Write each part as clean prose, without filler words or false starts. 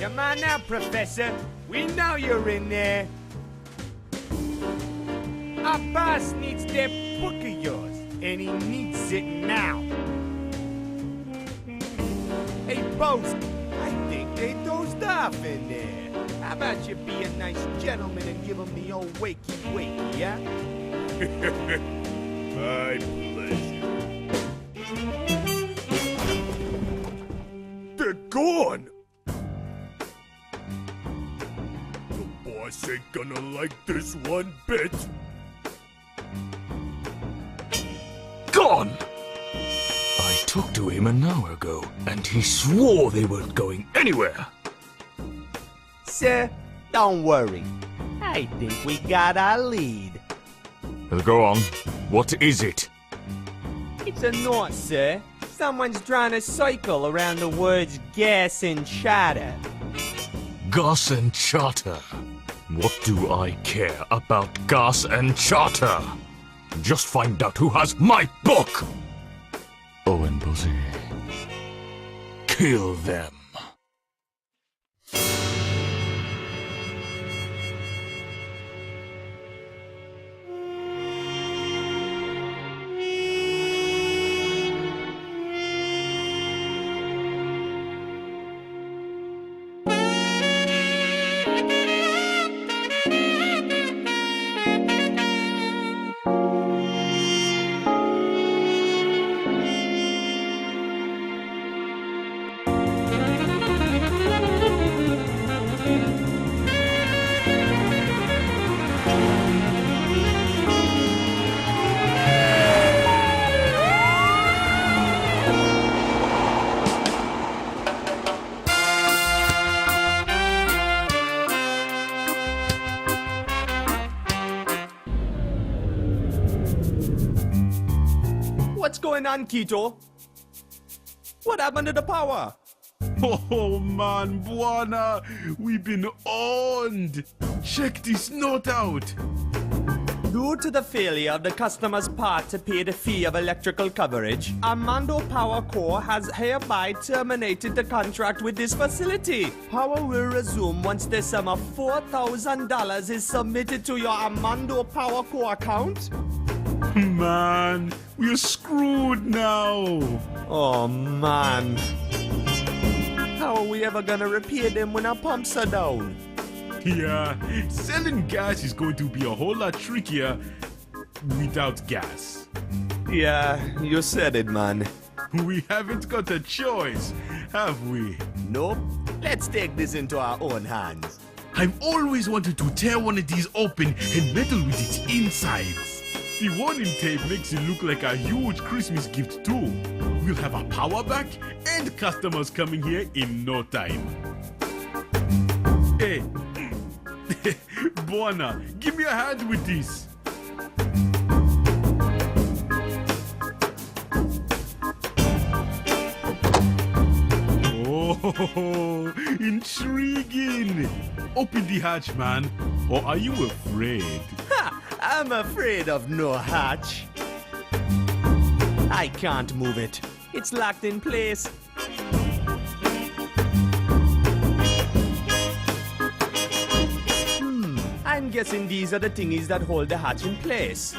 Come on now, Professor. We know you're in there. Our boss needs that book of yours, and he needs it now. Hey, boss, I think they dozed off in there. How about you be a nice gentleman and give them the old wakey-wakey, yeah? My pleasure. They're gone! The boss ain't gonna like this one bit. Gone! I talked to him an hour ago, and he swore they weren't going anywhere. Sir, don't worry. I think we got our lead. Go on. What is it? It's a knot, sir. Someone's trying to cycle around the words gas and charter. Gas and charter. What do I care about gas and charter? Just find out who has my book! Owen Buzzy. Kill them. What's going on, Keto? What happened to the power? Oh man, Buana, we've been owned. Check this note out. Due to the failure of the customer's part to pay the fee of electrical coverage, Armando Power Co. has hereby terminated the contract with this facility. Power will resume once the sum of $4,000 is submitted to your Armando Power Co. account. Man, we're screwed now. Oh man. How are we ever gonna repair them when our pumps are down? Yeah, selling gas is going to be a whole lot trickier without gas. Yeah, you said it, man. We haven't got a choice, have we? Nope. Let's take this into our own hands. I've always wanted to tear one of these open and meddle with its insides. The warning tape makes it look like a huge Christmas gift too. We'll have our power back and customers coming here in no time. Hey, Buana, give me a hand with this. Oh, intriguing. Open the hatch, man. Or are you afraid? Ha! I'm afraid of no hatch. I can't move it. It's locked in place. I'm guessing these are the thingies that hold the hatch in place.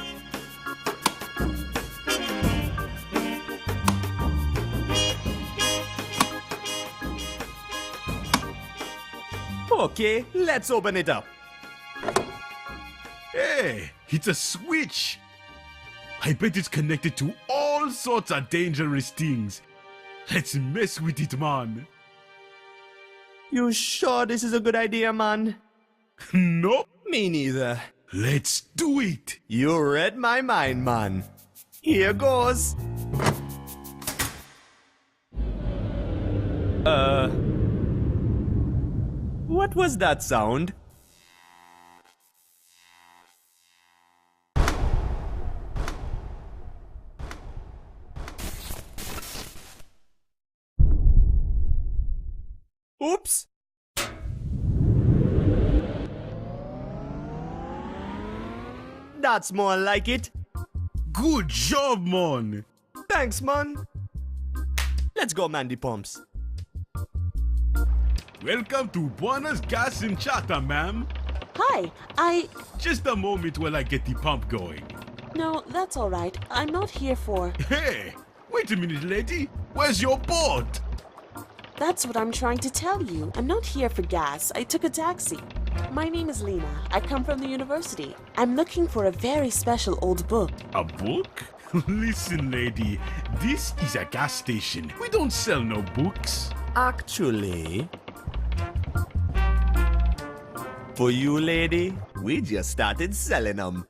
Okay, let's open it up. Hey, it's a switch. I bet it's connected to all sorts of dangerous things. Let's mess with it, man. You sure this is a good idea, man? No, Me neither. let's do it. You read my mind, man. Here goes. What was that sound? Oops! That's more like it. Good job, man. Thanks, man. Let's go, man the pumps. Welcome to Buona's Gas and Charter, ma'am. Hi, Just a moment while I get the pump going. No, that's all right. I'm not here for... Hey, wait a minute, lady. Where's your boat? That's what I'm trying to tell you. I'm not here for gas. I took a taxi. My name is Lena. I come from the university. I'm looking for a very special old book. A book? Listen, lady. This is a gas station. We don't sell no books. Actually, for you, lady, we just started selling them.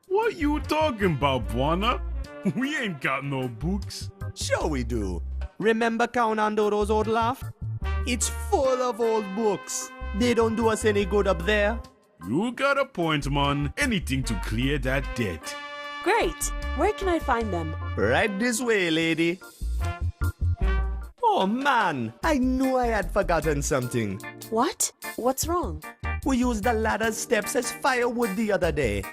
What you talking about, Buona? We ain't got no books. Sure we do. Remember Count Andoro's old loft? It's full of old books. They don't do us any good up there. You got a point, man. Anything to clear that debt. Great. Where can I find them? Right this way, lady. Oh man, I knew I had forgotten something. What? What's wrong? We used the ladder steps as firewood the other day.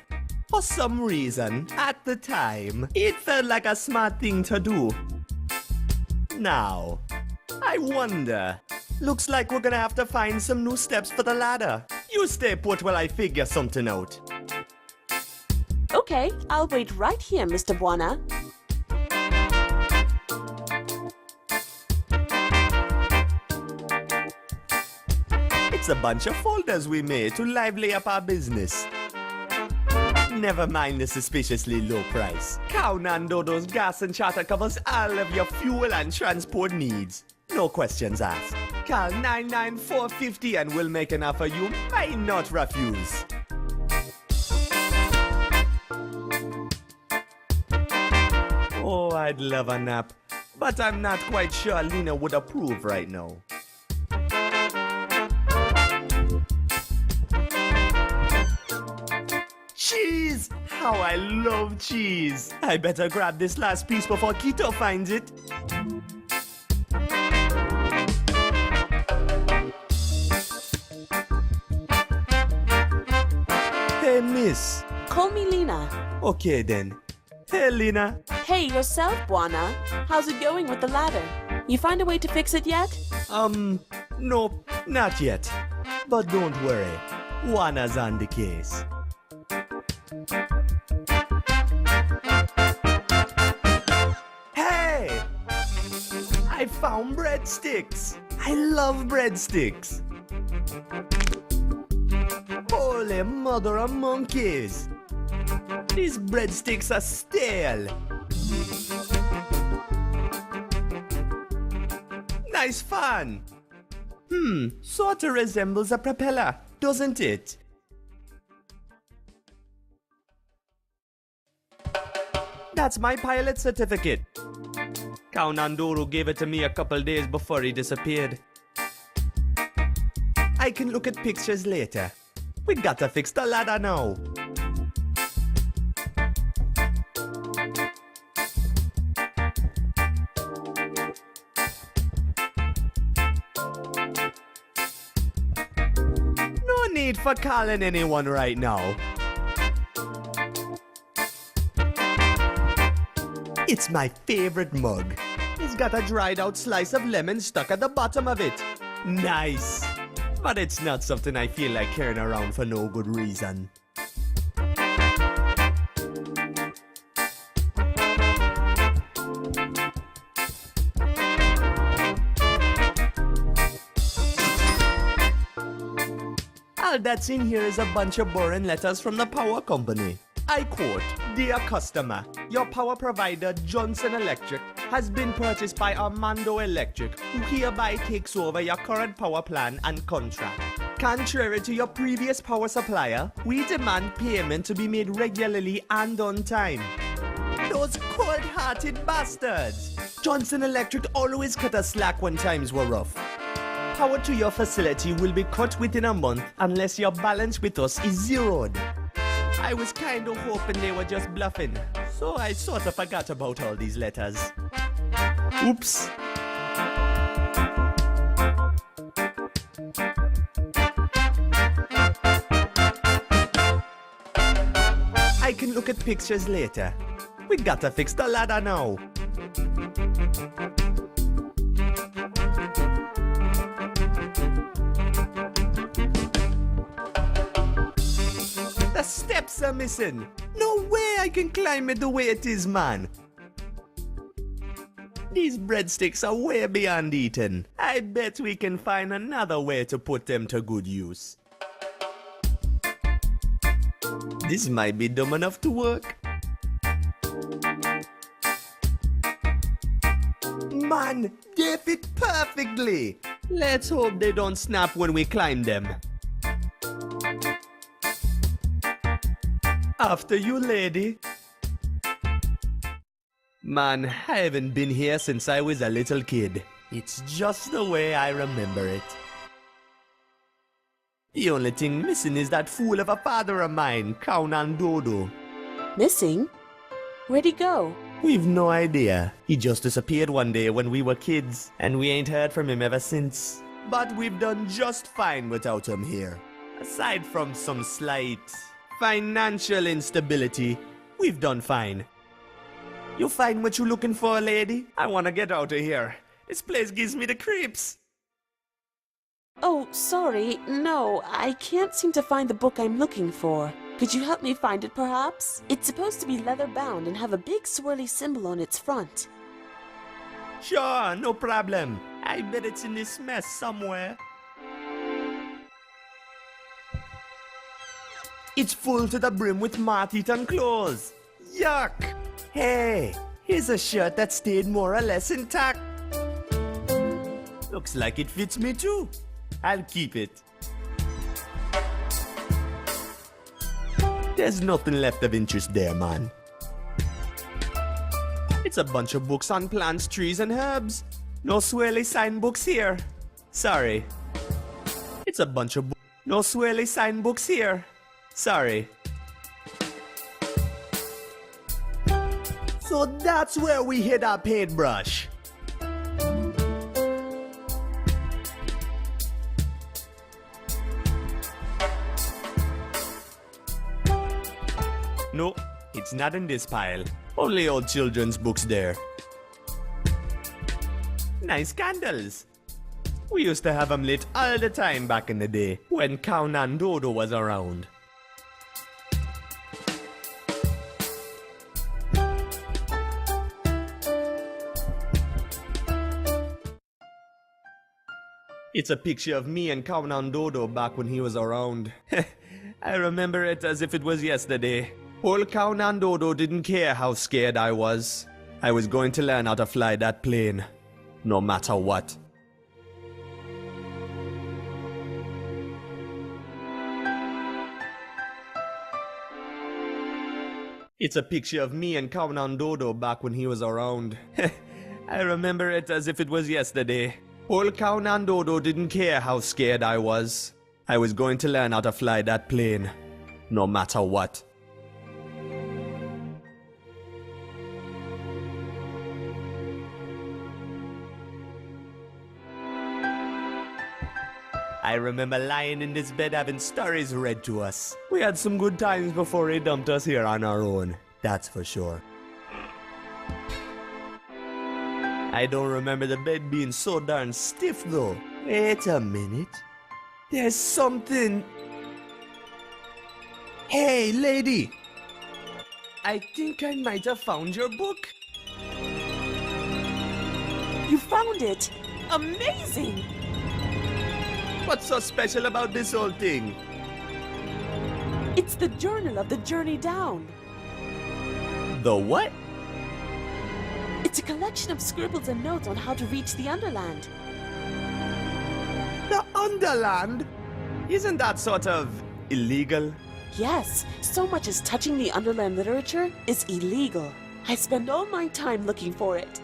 For some reason, at the time, it felt like a smart thing to do. Now, I wonder. Looks like we're gonna have to find some new steps for the ladder. You stay put while I figure something out. Okay, I'll wait right here, Mr. Buona. It's a bunch of folders we made to lively up our business. Never mind the suspiciously low price. Count Nando's Gas and Charter covers all of your fuel and transport needs. No questions asked. Call 99450 and we'll make an offer you might not refuse. Oh, I'd love a nap, but I'm not quite sure Lena would approve right now. Cheese! How I love cheese! I better grab this last piece before Keto finds it. Hey, miss. Call me Lena. Okay then. Hey, Lena. Hey, yourself, Buona. How's it going with the ladder? You find a way to fix it yet? Nope, not yet. But don't worry. Juana's on the case. Hey! I found breadsticks. I love breadsticks. Holy mother of monkeys. These breadsticks are stale. Nice fun. Sort of resembles a propeller, doesn't it? That's my pilot certificate. Count Andoro gave it to me a couple days before he disappeared. I can look at pictures later. We gotta fix the ladder now. No need for calling anyone right now. It's my favorite mug. It's got a dried out slice of lemon stuck at the bottom of it. Nice. But it's not something I feel like carrying around for no good reason. All that's in here is a bunch of boring letters from the power company. I quote, "Dear customer, your power provider Johnson Electric has been purchased by Armando Electric, who hereby takes over your current power plan and contract. Contrary to your previous power supplier, we demand payment to be made regularly and on time." Those cold-hearted bastards! Johnson Electric always cut us slack when times were rough. Power to your facility will be cut within a month unless your balance with us is zeroed. I was kind of hoping they were just bluffing, so I sort of forgot about all these letters. Oops. I can look at pictures later. We gotta fix the ladder now. steps are missing. No way I can climb it the way it is, man. These breadsticks are way beyond eating. I bet we can find another way to put them to good use. This might be dumb enough to work. Man, they fit perfectly. Let's hope they don't snap when we climb them. After you, lady. Man, I haven't been here since I was a little kid. It's just the way I remember it. The only thing missing is that fool of a father of mine, Kaunan Dodo. Missing? Where'd he go? We've no idea. He just disappeared one day when we were kids, and we ain't heard from him ever since. But we've done just fine without him here. Aside from some slight financial instability, we've done fine. You find what you're looking for, lady? I wanna get out of here. This place gives me the creeps. Oh, sorry. No, I can't seem to find the book I'm looking for. Could you help me find it, perhaps? It's supposed to be leather-bound and have a big swirly symbol on its front. Sure, no problem. I bet it's in this mess somewhere. It's full to the brim with moth-eaten clothes. Yuck! Hey, here's a shirt that stayed more or less intact. Looks like it fits me too. I'll keep it. There's nothing left of interest there, man. It's a bunch of books on plants, trees, and herbs. No swirly sign books here. Sorry. It's a bunch of no swirly sign books here. Sorry. So that's where we hid our paintbrush. No, it's not in this pile. Only old children's books there. Nice candles. We used to have them lit all the time back in the day when Kaunan Dodo was around. It's a picture of me and Kaunan Dodo back when he was around. I remember it as if it was yesterday. Old Kaunan Dodo didn't care how scared I was. I was going to learn how to fly that plane, no matter what. It's a picture of me and Kaunan Dodo back when he was around. I remember it as if it was yesterday. Old Kaunan Dodo didn't care how scared I was. I was going to learn how to fly that plane, no matter what. I remember lying in this bed having stories read to us. We had some good times before he dumped us here on our own, that's for sure. I don't remember the bed being so darn stiff though. Wait a minute. There's something. Hey, lady. I think I might have found your book. You found it! Amazing! What's so special about this whole thing? It's the journal of the journey down. The what? It's a collection of scribbles and notes on how to reach the Underland. The Underland? Isn't that sort of illegal? Yes, so much as touching the Underland literature is illegal. I spend all my time looking for it.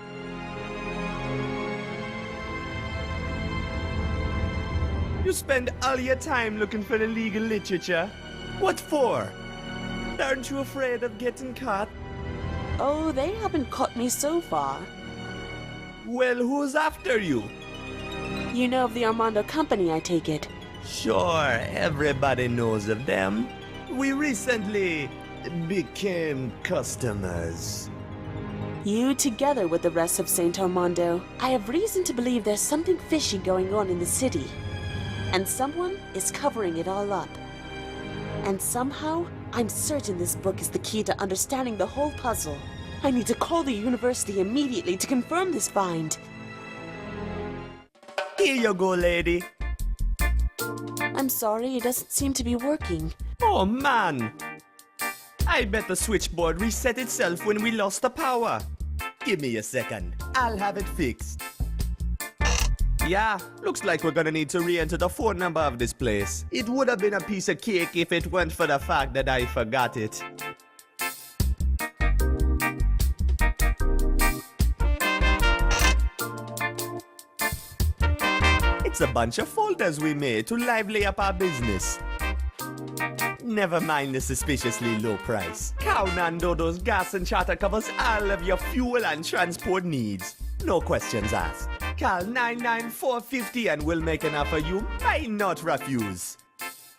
You spend all your time looking for illegal literature? What for? Aren't you afraid of getting caught? Oh, they haven't caught me so far. Well, who's after you? You know of the Armando Company, I take it. Sure, everybody knows of them. We recently became customers. You together with the rest of Saint Armando. I have reason to believe there's something fishy going on in the city. And someone is covering it all up. And somehow, I'm certain this book is the key to understanding the whole puzzle. I need to call the university immediately to confirm this find. Here you go, lady. I'm sorry, it doesn't seem to be working. Oh, man. I bet the switchboard reset itself when we lost the power. Give me a second. I'll have it fixed. Yeah, looks like we're gonna need to re-enter the phone number of this place. It would have been a piece of cake if it weren't for the fact that I forgot it. It's a bunch of folders we made to lively up our business. Never mind the suspiciously low price. Cow Nando's Gas and Charter covers all of your fuel and transport needs. No questions asked. Call 99450 and we'll make an offer you might not refuse.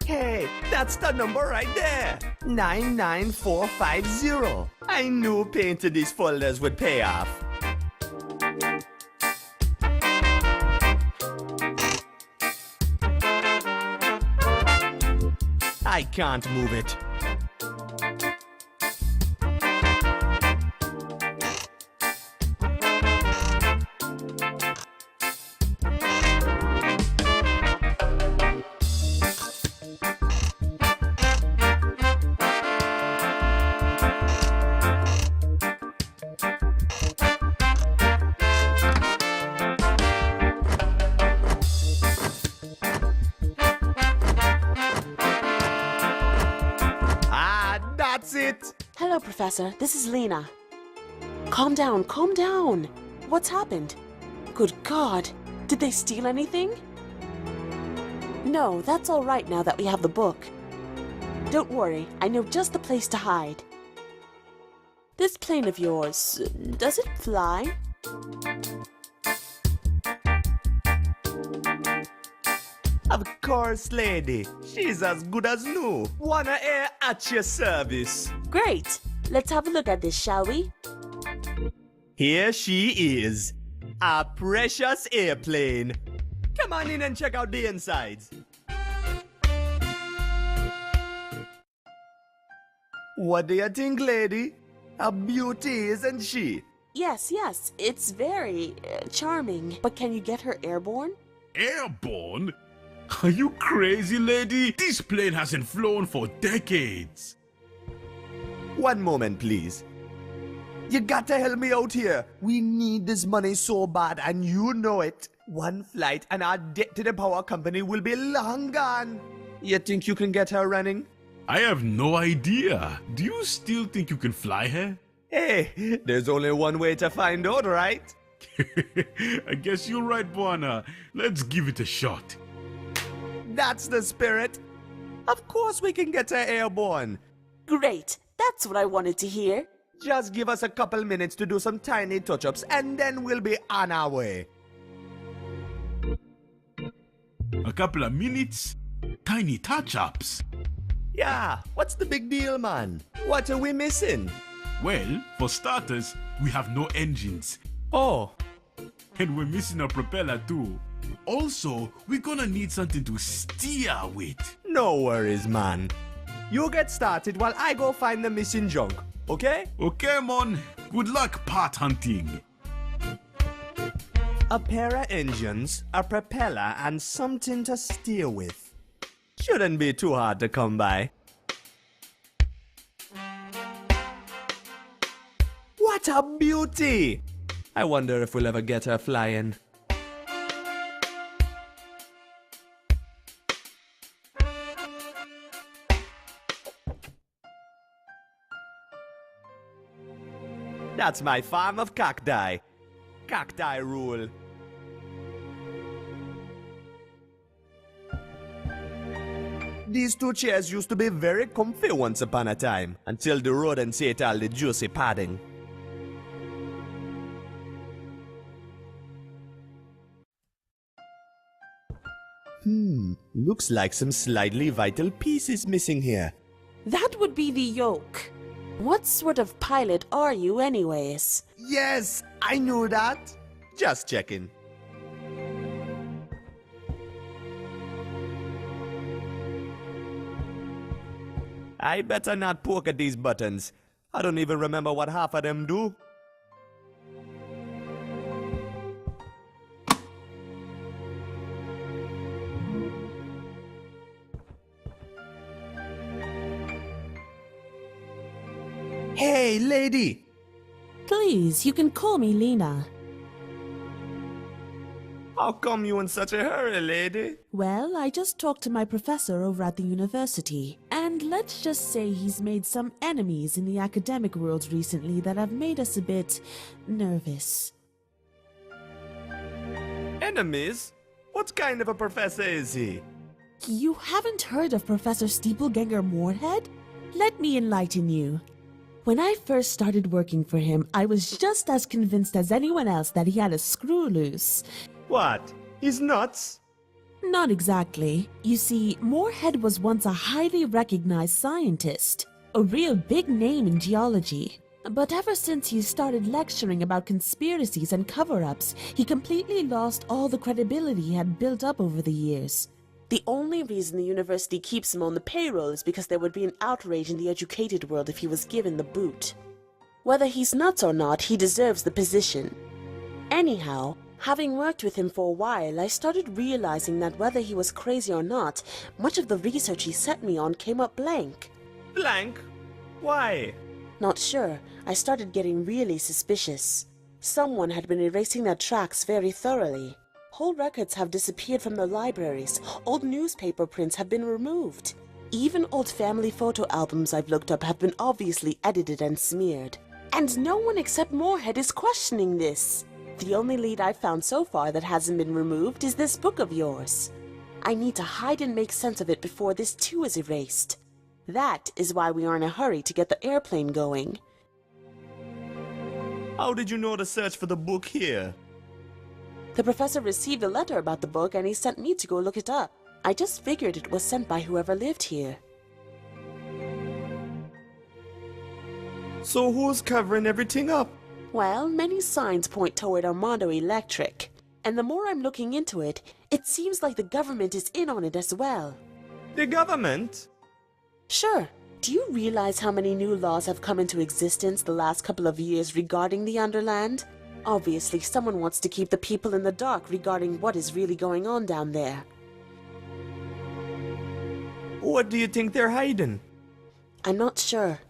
Hey, that's the number right there. 99450. I knew painting these folders would pay off. I can't move it. That's it. Hello, Professor. This is Lena. Calm down, calm down. What's happened? Good God. Did they steal anything? No, that's all right now that we have the book. Don't worry, I know just the place to hide. This plane of yours, does it fly? Of course, lady. She's as good as new. Wanna air at your service. Great. Let's have a look at this, shall we? Here she is. Our precious airplane. Come on in and check out the insides. What do you think, lady? A beauty, isn't she? Yes, it's very charming. But can you get her airborne? Airborne? Are you crazy, lady? This plane hasn't flown for decades. One moment, please. You got to help me out here. We need this money so bad, and you know it. One flight and our debt to the power company will be long gone. You think you can get her running? I have no idea. Do you still think you can fly her? Hey, there's only one way to find out, right? I guess you're right, Buana. Let's give it a shot. That's the spirit. Of course we can get her airborne. Great. That's what I wanted to hear. Just give us a couple minutes to do some tiny touch-ups and then we'll be on our way. A couple of minutes? Tiny touch-ups? Yeah, what's the big deal, man? What are we missing? Well, for starters, we have no engines. Oh, And we're missing a propeller too. Also, we're gonna need something to steer with. no worries, man. You get started while I go find the missing junk, okay? Okay, mon. Good luck part hunting. A pair of engines, a propeller, and something to steer with. Shouldn't be too hard to come by. What a beauty! I wonder if we'll ever get her flying. That's my farm of cacti. Cacti rule. These two chairs used to be very comfy once upon a time, until the rodents ate all the juicy padding. Looks like some slightly vital pieces missing here. That would be the yoke. What sort of pilot are you anyways? Yes, I knew that. Just checking. I better not poke at these buttons. I don't even remember what half of them do. Hey, lady! Please, you can call me Lena. How come you in such a hurry, lady? Well, I just talked to my professor over at the university, and let's just say he's made some enemies in the academic world recently that have made us a bit nervous. Enemies? What kind of a professor is he? You haven't heard of Professor Steepleganger Moorhead? Let me enlighten you. When I first started working for him, I was just as convinced as anyone else that he had a screw loose. What? He's nuts? Not exactly. You see, Moorhead was once a highly recognized scientist, a real big name in geology. But ever since he started lecturing about conspiracies and cover-ups, he completely lost all the credibility he had built up over the years. The only reason the university keeps him on the payroll is because there would be an outrage in the educated world if he was given the boot. Whether he's nuts or not, he deserves the position. Anyhow, having worked with him for a while, I started realizing that whether he was crazy or not, much of the research he sent me on came up blank. Blank? Why? Not sure. I started getting really suspicious. Someone had been erasing their tracks very thoroughly. Whole records have disappeared from the libraries. Old newspaper prints have been removed. Even old family photo albums I've looked up have been obviously edited and smeared. And no one except Moorhead is questioning this. The only lead I've found so far that hasn't been removed is this book of yours. I need to hide and make sense of it before this too is erased. That is why we are in a hurry to get the airplane going. How did you know to search for the book here? The professor received a letter about the book and he sent me to go look it up. I just figured it was sent by whoever lived here. So who's covering everything up? Well, many signs point toward Armando Electric. And the more I'm looking into it, it seems like the government is in on it as well. The government? Sure. Do you realize how many new laws have come into existence the last couple of years regarding the Underland? Obviously, someone wants to keep the people in the dark regarding what is really going on down there. What do you think they're hiding? I'm not sure.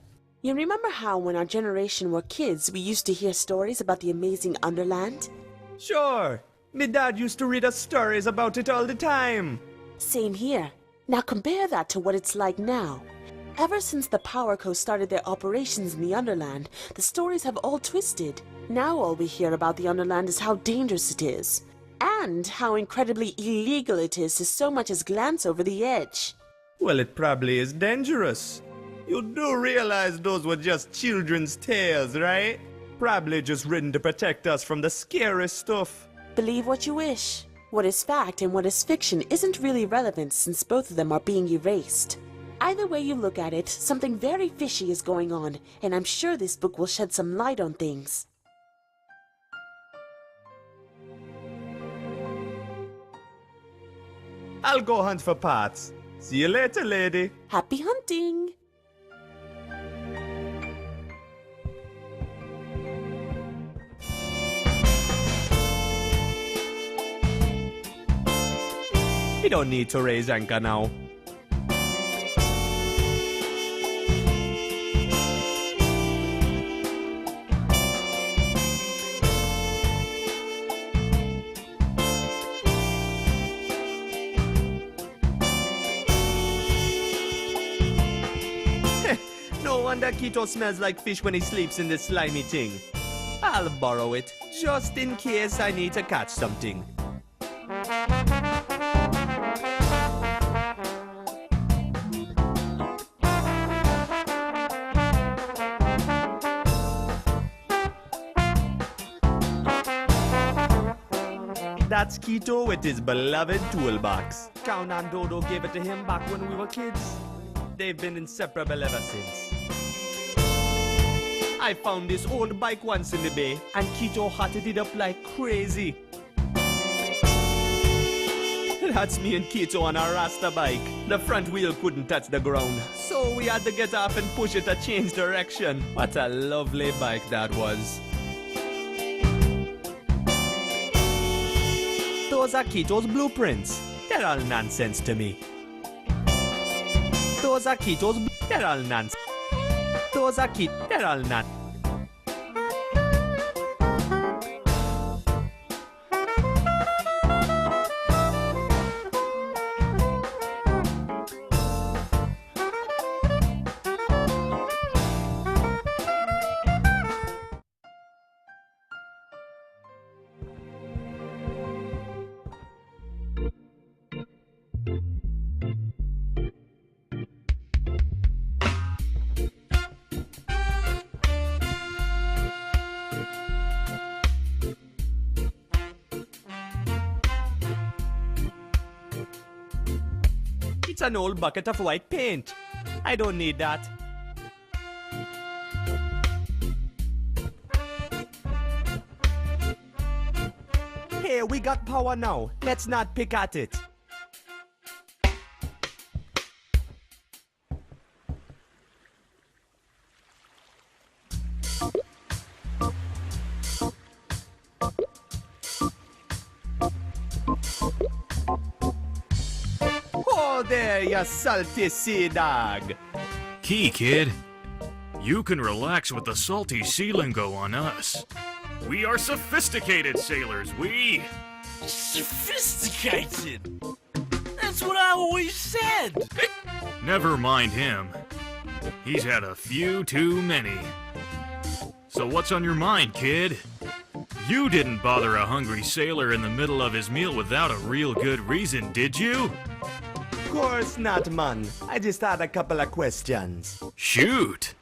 You remember how when our generation were kids, we used to hear stories about the amazing Underland? Sure. My dad used to read us stories about it all the time. Same here. Now compare that to what it's like now. Ever since the Power Co. started their operations in the Underland, the stories have all twisted. Now all we hear about the Underland is how dangerous it is, and how incredibly illegal it is to so much as glance over the edge. Well, it probably is dangerous. You do realize those were just children's tales, right? Probably just written to protect us from the scary stuff. Believe what you wish. What is fact and what is fiction isn't really relevant since both of them are being erased. Either way you look at it, something very fishy is going on, and I'm sure this book will shed some light on things. I'll go hunt for parts. See you later, lady. Happy hunting! We don't need to raise anchor now. No wonder Keto smells like fish when he sleeps in this slimy thing. I'll borrow it, just in case I need to catch something. That's Keto with his beloved toolbox. Count and Dodo gave it to him back when we were kids. They've been inseparable ever since. I found this old bike once in the bay, and Keto hotted it up like crazy. That's me and Keto on our Rasta bike. The front wheel couldn't touch the ground, so we had to get off and push it to change direction. What a lovely bike that was. Those are Keto's blueprints. They're all nonsense to me. Those are Keto's they're all nonsense. Those are they're all nonsense. It's an old bucket of white paint. I don't need that. Hey, we got power now. Let's not pick at it. Oh, there, you salty sea dog. Key, kid. You can relax with the salty sea lingo on us. We are sophisticated sailors, we! Sophisticated? That's what I always said! Never mind him. He's had a few too many. So what's on your mind, kid? You didn't bother a hungry sailor in the middle of his meal without a real good reason, did you? Of course not, man. I just had a couple of questions. Shoot!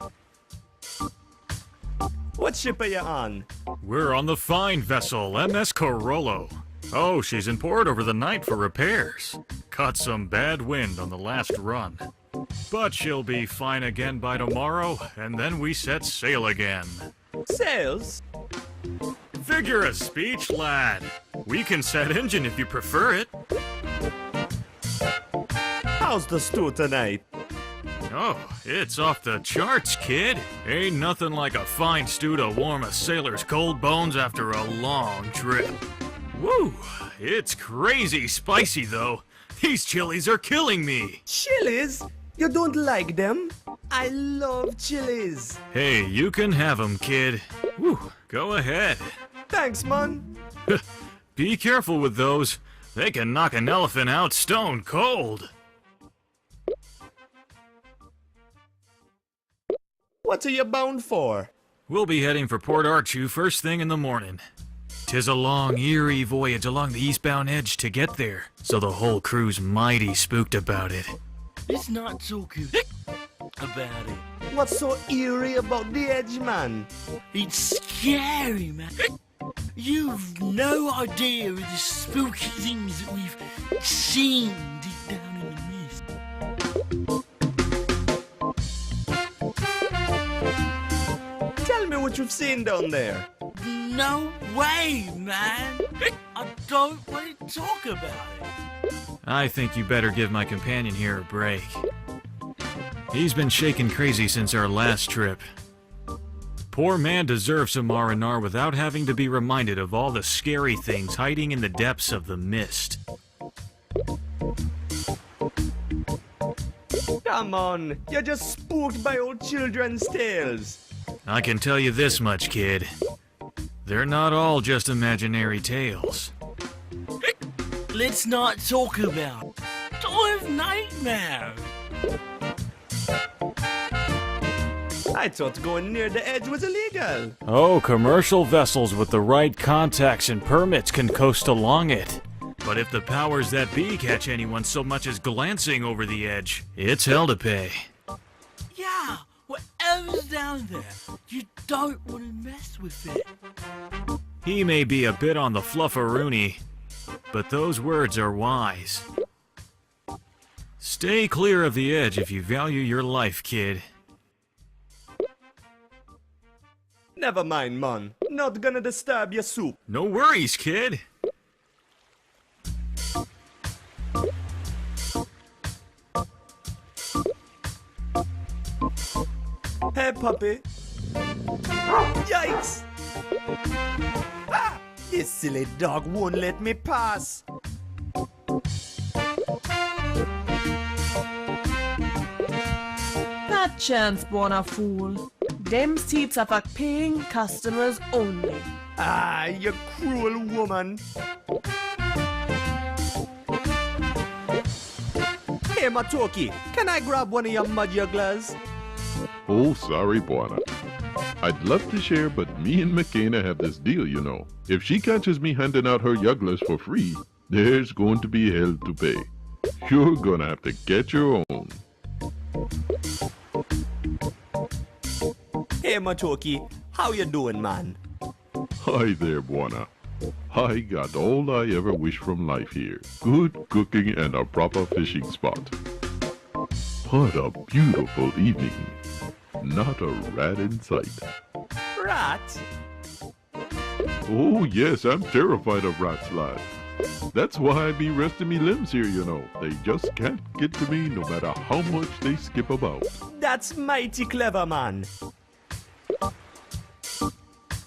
What ship are you on? We're on the fine vessel, MS Corollo. Oh, she's in port over the night for repairs. Caught some bad wind on the last run. But she'll be fine again by tomorrow, and then we set sail again. Sails? Figure of speech, lad. We can set engine if you prefer it. How's the stew tonight? Oh, it's off the charts, kid. Ain't nothing like a fine stew to warm a sailor's cold bones after a long trip. Woo! It's crazy spicy, though. These chilies are killing me. Chilies? You don't like them? I love chilies. Hey, you can have 'em, kid. Woo, go ahead. Thanks, man. Be careful with those. They can knock an elephant out stone cold. What are you bound for? We'll be heading for Port Archu first thing in the morning. 'Tis a long, eerie voyage along the eastbound edge to get there, so the whole crew's mighty spooked about it. Let's not talk about it. What's so eerie about the edge, man? It's scary, man. You've no idea of the spooky things that we've seen deep down in the mist. Tell me what you've seen down there. No way, man. I don't want to talk about it. I think you better give my companion here a break. He's been shaken crazy since our last trip. Poor man deserves some R&R without having to be reminded of all the scary things hiding in the depths of the mist. Come on, you're just spooked by old children's tales. I can tell you this much, kid. They're not all just imaginary tales. Let's not talk about it. I have nightmares. I thought going near the edge was illegal. Oh, commercial vessels with the right contacts and permits can coast along it. But if the powers that be catch anyone so much as glancing over the edge, it's hell to pay. Yeah, whatever's down there, you don't want to mess with it. He may be a bit on the flufferoonie, but those words are wise. Stay clear of the edge if you value your life, kid. Never mind, man. Not gonna disturb your soup. No worries, kid. Hey, puppy. Yikes! Ah! This silly dog won't let me pass. Not chance, Buona fool. Them seats are for paying customers only. Ah, you cruel woman. Hey, Matoki, can I grab one of your mud jugglers? Oh, sorry, Buona. I'd love to share, but me and McKenna have this deal, you know. If she catches me handing out her jugglers for free, there's going to be hell to pay. You're gonna have to get your own. Hey, Matoki, how you doing, man? Hi there, Buona. I got all I ever wish from life here. Good cooking and a proper fishing spot. What a beautiful evening. Not a rat in sight. Rat? Oh yes, I'm terrified of rats, lad. That's why I be resting me limbs here, you know. They just can't get to me no matter how much they skip about. That's mighty clever, man.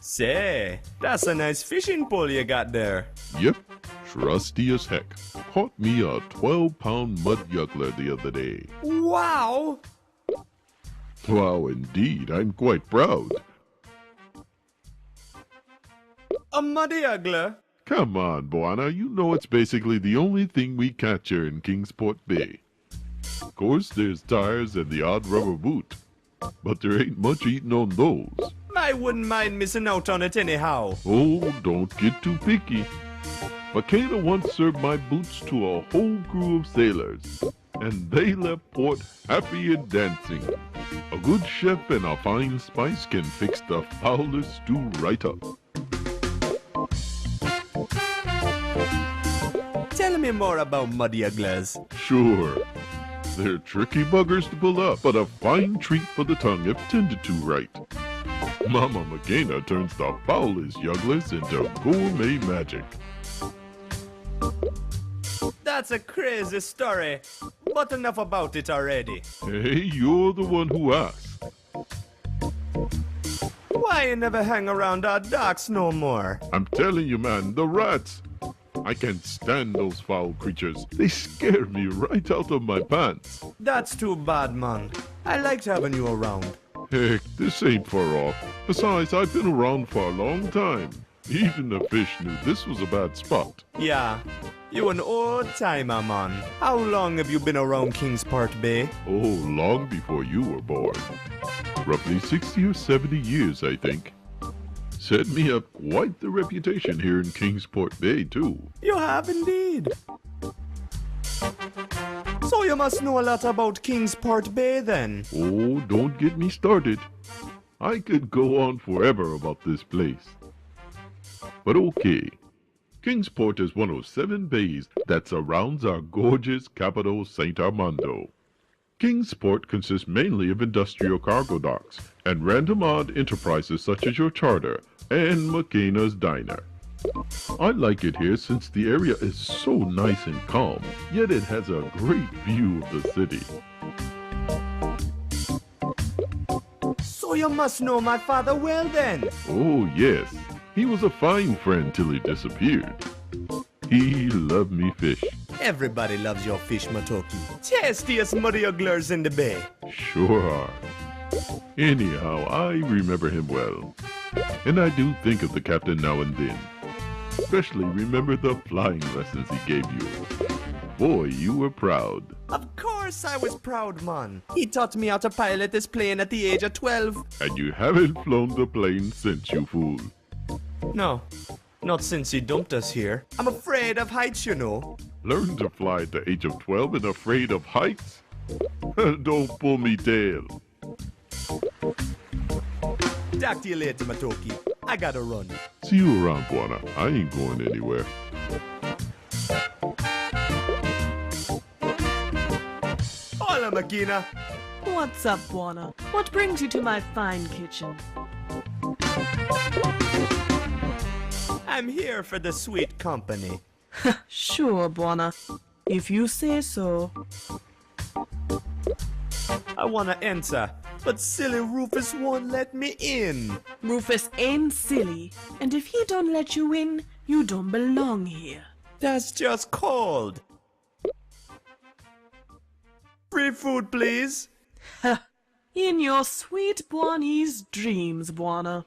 Say, that's a nice fishing pole you got there. Yep, trusty as heck. Caught me a 12-pound mud juggler the other day. Wow! Wow, indeed, I'm quite proud. A muddy juggler? Come on, Buona, you know it's basically the only thing we catch here in Kingsport Bay. Of course, there's tires and the odd rubber boot, but there ain't much eating on those. I wouldn't mind missing out on it anyhow. Oh, don't get too picky. McKenna once served my boots to a whole crew of sailors, and they left port happy and dancing. A good chef and a fine spice can fix the foulest stew right up. Tell me more about muddy jugglers. Sure. They're tricky buggers to pull up, but a fine treat for the tongue if tended to right. Mama McKenna turns the foulest jugglers into gourmet magic. That's a crazy story, but enough about it already. Hey, you're the one who asked. Why you never hang around our docks no more? I'm telling you, man, the rats. I can't stand those foul creatures. They scare me right out of my pants. That's too bad, man. I liked having you around. Heck, this ain't far off. Besides, I've been around for a long time. Even the fish knew this was a bad spot. Yeah, you an old timer, man. How long have you been around Kingsport Bay? Oh, long before you were born. Roughly 60 or 70 years, I think. Set me up quite the reputation here in Kingsport Bay, too. You have indeed. So you must know a lot about Kingsport Bay then. Oh, don't get me started. I could go on forever about this place. But okay. Kingsport is one of 7 bays that surrounds our gorgeous capital, St. Armando. Kingsport consists mainly of industrial cargo docks and random odd enterprises such as your charter and McKenna's Diner. I like it here since the area is so nice and calm, yet it has a great view of the city. So you must know my father well then. Oh yes, he was a fine friend till he disappeared. He loved me fish. Everybody loves your fish, Matoki. Tastiest muddy jugglers in the bay. Sure are. Anyhow, I remember him well. And I do think of the captain now and then. Especially remember the flying lessons he gave you. Boy, you were proud. Of course I was proud, man. He taught me how to pilot this plane at the age of 12. And you haven't flown the plane since, you fool. No, not since he dumped us here. I'm afraid of heights, you know. Learned to fly at the age of 12 and afraid of heights? Don't pull me tail. Talk to you later, Matoki. I gotta run. See you around, Buona. I ain't going anywhere. Hola, Makina. What's up, Buona? What brings you to my fine kitchen? I'm here for the sweet company. Sure, Buona. If you say so. I wanna enter but silly Rufus won't let me in. Rufus ain't silly, and if he don't let you in, you don't belong here. That's just cold. Free food, please. In your sweet Buani's dreams, Buana.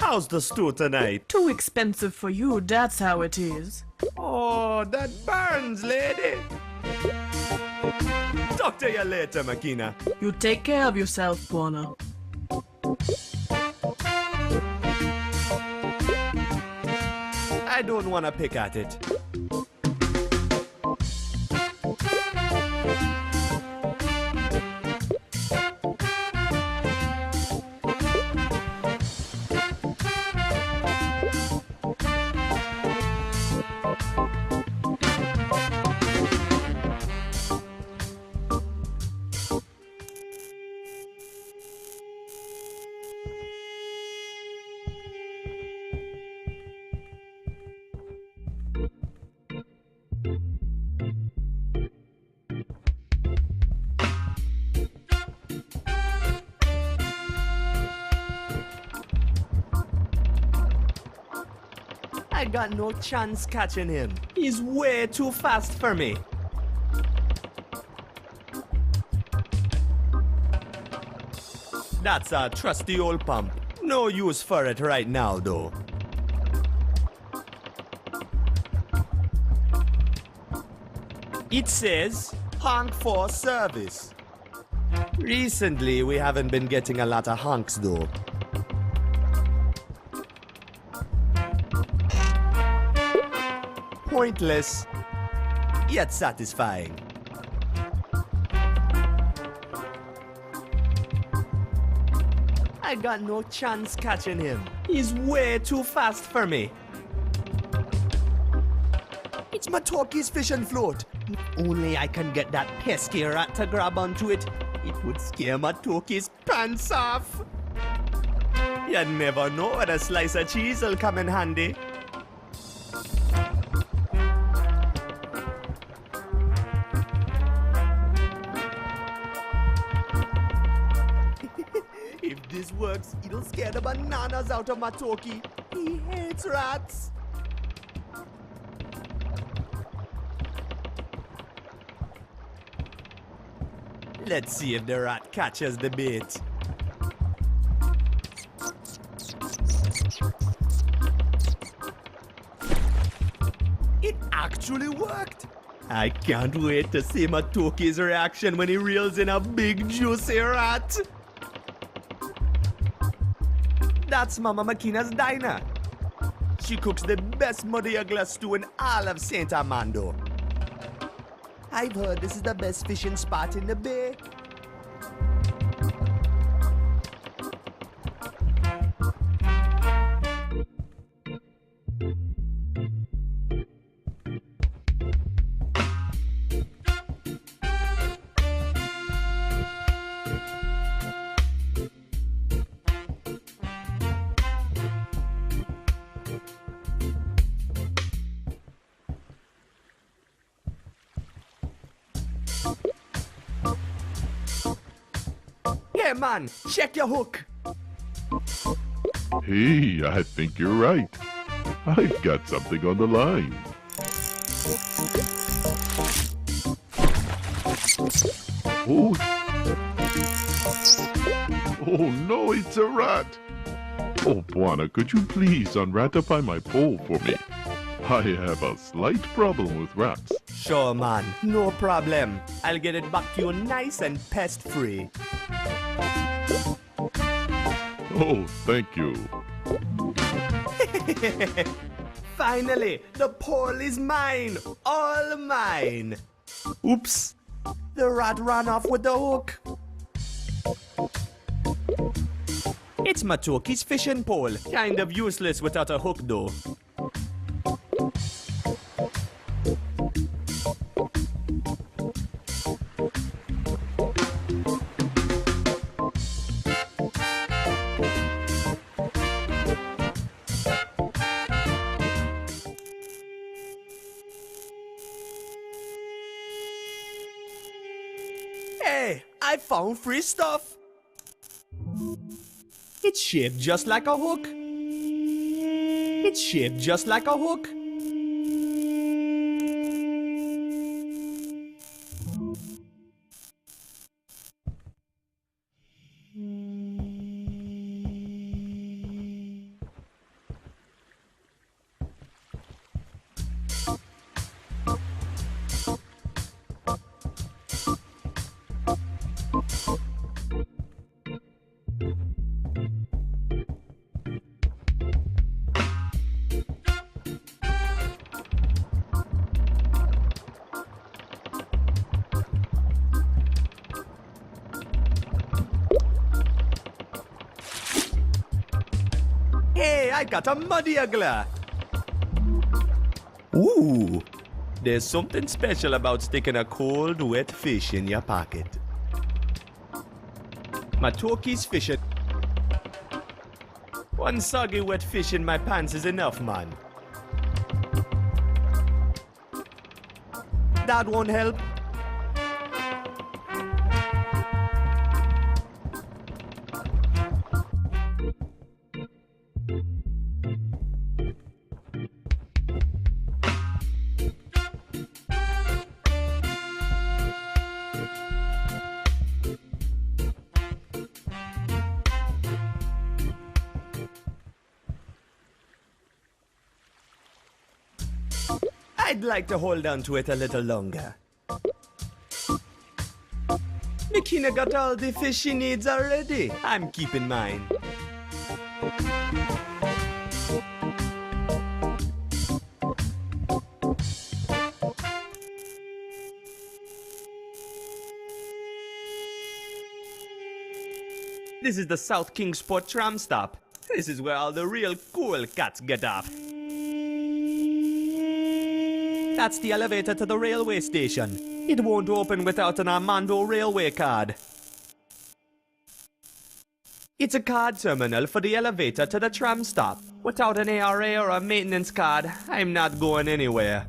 How's the stew tonight? Too expensive for you, that's how it is. Oh, that burns, lady. Talk to you later, Makina. You take care of yourself, Buana. I don't want to pick at it. I got no chance catching him. He's way too fast for me. That's a trusty old pump. No use for it right now, though. It says, honk for service. Recently, we haven't been getting a lot of honks, though. Pointless, yet satisfying. I got no chance catching him. He's way too fast for me. It's Matoki's fishing float. If only I can get that pesky rat to grab onto it, it would scare Matoki's pants off. You never know when a slice of cheese will come in handy. If this works, it'll scare the bananas out of Matoki. He hates rats. Let's see if the rat catches the bait. It actually worked. I can't wait to see Matoki's reaction when he reels in a big juicy rat. That's Mama Makina's diner. She cooks the best Modiagla stew in all of St. Armando. I've heard this is the best fishing spot in the bay. Hey man, check your hook. Hey, I think you're right. I've got something on the line. Oh. Oh no, it's a rat. Oh, Buana, could you please unratify my pole for me? I have a slight problem with rats. Sure man, no problem. I'll get it back to you nice and pest-free. Oh, thank you. Finally, the pole is mine. All mine. Oops. The rat ran off with the hook. It's Matoki's fishing pole. Kind of useless without a hook though. I found free stuff. It's shaped just like a hook. It's shaped just like a hook. Hey, I got a muddy uggler. Ooh, there's something special about sticking a cold, wet fish in your pocket. My turkey's fishing. One soggy, wet fish in my pants is enough, man. That won't help. I'd like to hold on to it a little longer. Makina got all the fish she needs already. I'm keeping mine. This is the South Kingsport tram stop. This is where all the real cool cats get off. That's the elevator to the railway station. It won't open without an Armando railway card. It's a card terminal for the elevator to the tram stop. Without an ARA or a maintenance card, I'm not going anywhere.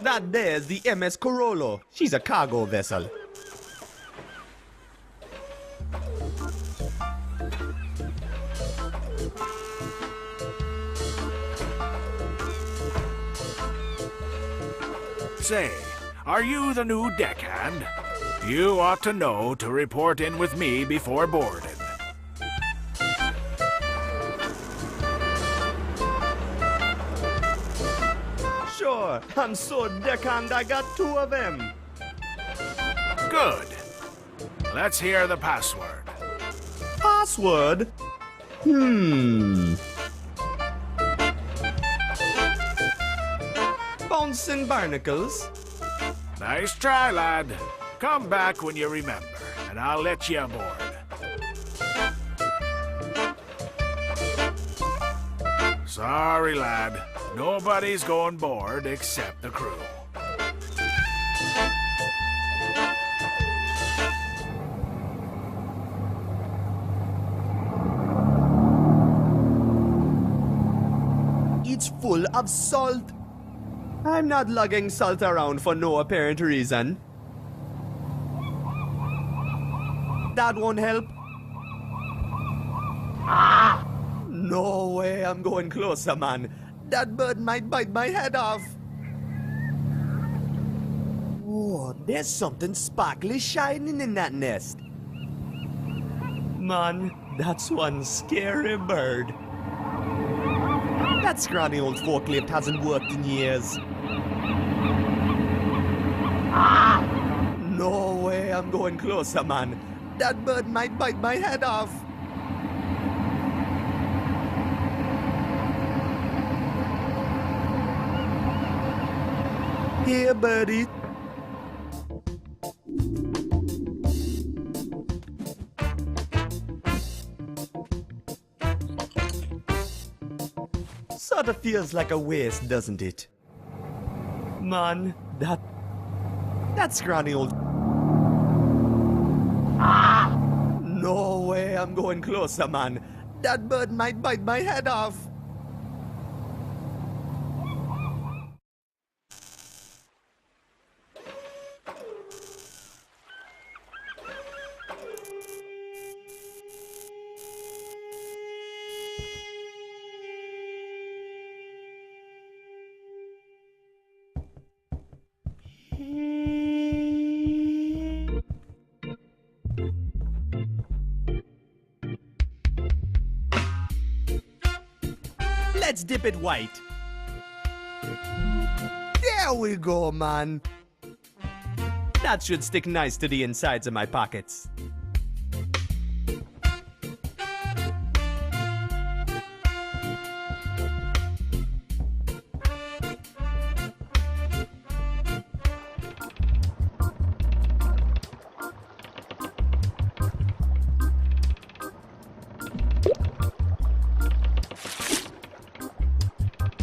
That there's the MS Corollo. She's a cargo vessel. Say, are you the new deckhand? You ought to know to report in with me before boarding. Sure, I'm so deckhand I got 2 of them. Good. Let's hear the password. Password? Bouncing barnacles? Nice try, lad. Come back when you remember, and I'll let you aboard. Sorry, lad. Nobody's going board except the crew. It's full of salt. I'm not lugging salt around for no apparent reason. That won't help. No way I'm going closer, man. That bird might bite my head off. Whoa, there's something sparkly shining in that nest. Man, that's one scary bird. That scrawny old forklift hasn't worked in years. No way I'm going closer, man. That bird might bite my head off. Here, birdie. Sorta feels like a waste, doesn't it? Man, that scrawny old... No way I'm going closer, man. That bird might bite my head off. Let's dip it white. There we go, man. That should stick nice to the insides of my pockets.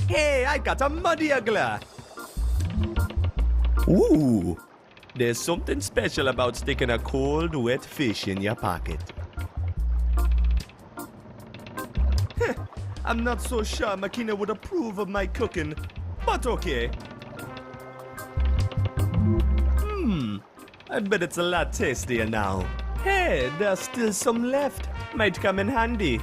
Hey, I got a muddy uggler. Ooh, there's something special about sticking a cold, wet fish in your pocket. I'm not so sure Makina would approve of my cooking, but okay. I bet it's a lot tastier now. Hey, there's still some left. Might come in handy.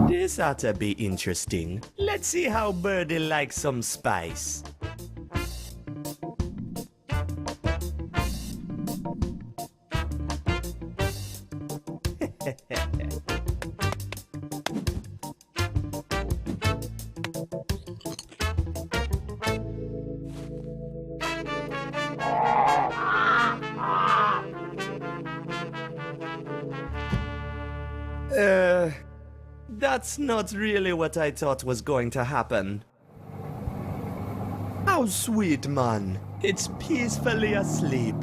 This ought to be interesting. Let's see how Birdie likes some spice. That's not really what I thought was going to happen. How sweet, man. It's peacefully asleep.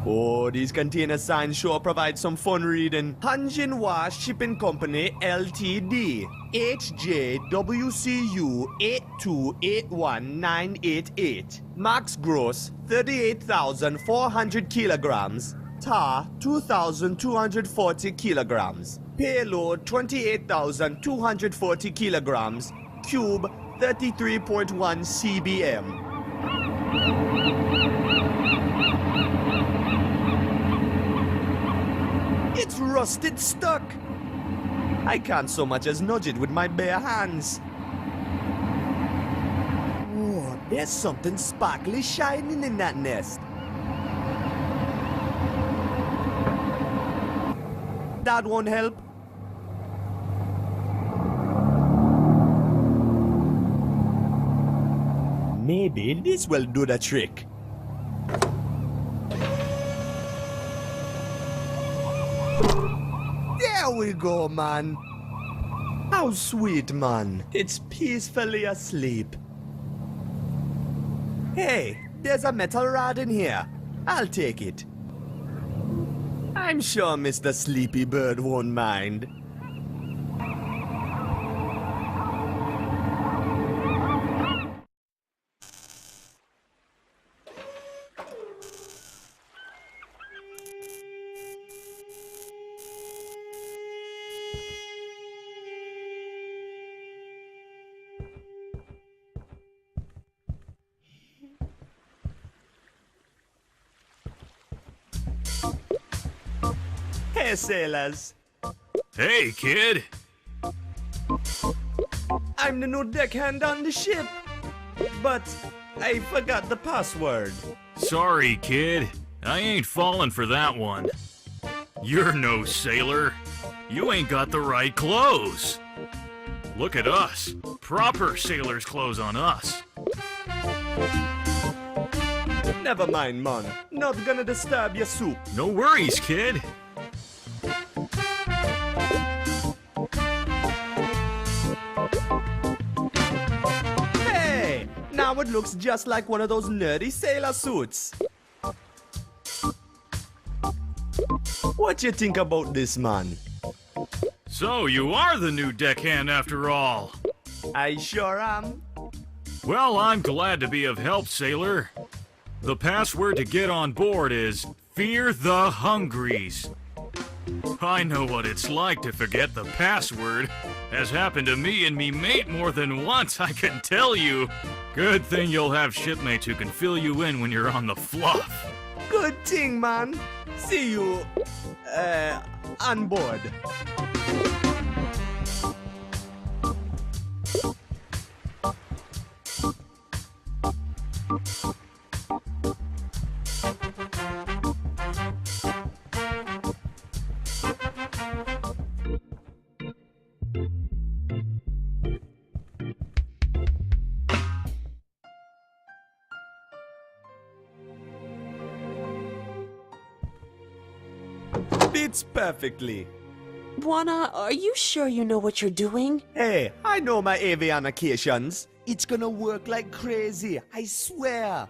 Oh, these container signs sure provide some fun reading. Hanjinhua Shipping Company Ltd. HJWCU 8281988. Max gross 38,400 kilograms. Tar 2,240 kilograms. Payload 28,240 kilograms. Cube 33.1 cbm. It's rusted stuck. I can't so much as nudge it with my bare hands. Whoa, there's something sparkly shining in that nest. That won't help. Maybe this will do the trick. There we go, man. How sweet, man. It's peacefully asleep. Hey, there's a metal rod in here. I'll take it. I'm sure Mr. Sleepy Bird won't mind. Hey, sailors. Hey, kid. I'm the new deckhand on the ship. But I forgot the password. Sorry, kid. I ain't falling for that one. You're no sailor. You ain't got the right clothes. Look at us. Proper sailor's clothes on us. Never mind, man. Not gonna disturb your soup. No worries, kid. Hey! Now it looks just like one of those nerdy sailor suits. What you think about this, man? So you are the new deckhand after all. I sure am. Well, I'm glad to be of help, sailor. The password to get on board is Fear the Hungries. I know what it's like to forget the password. Has happened to me and me mate more than once, I can tell you. Good thing you'll have shipmates who can fill you in when you're on the fluff. Good thing, man. See you, on board. Fits perfectly. Buana, are you sure you know what you're doing? Hey, I know my avionications. It's gonna work like crazy, I swear.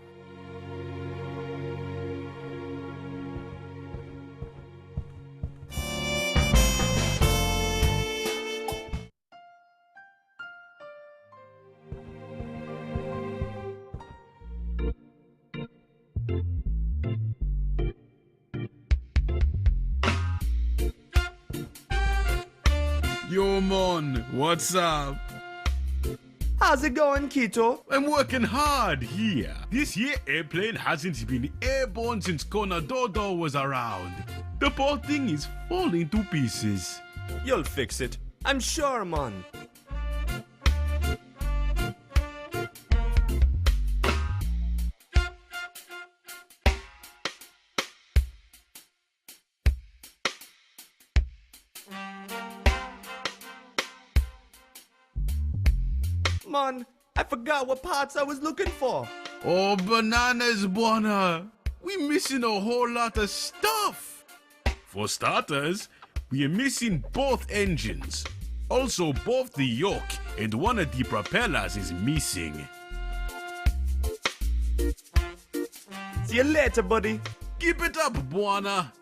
Yo, mon, what's up? How's it going, Kito? I'm working hard here. This here airplane hasn't been airborne since Conadodo was around. The poor thing is falling to pieces. You'll fix it. I'm sure, man. Man, I forgot what parts I was looking for. Oh, bananas, Buana. We missing a whole lot of stuff. For starters, we are missing both engines. Also, both the yoke and one of the propellers is missing. See you later, buddy. Keep it up, Buana.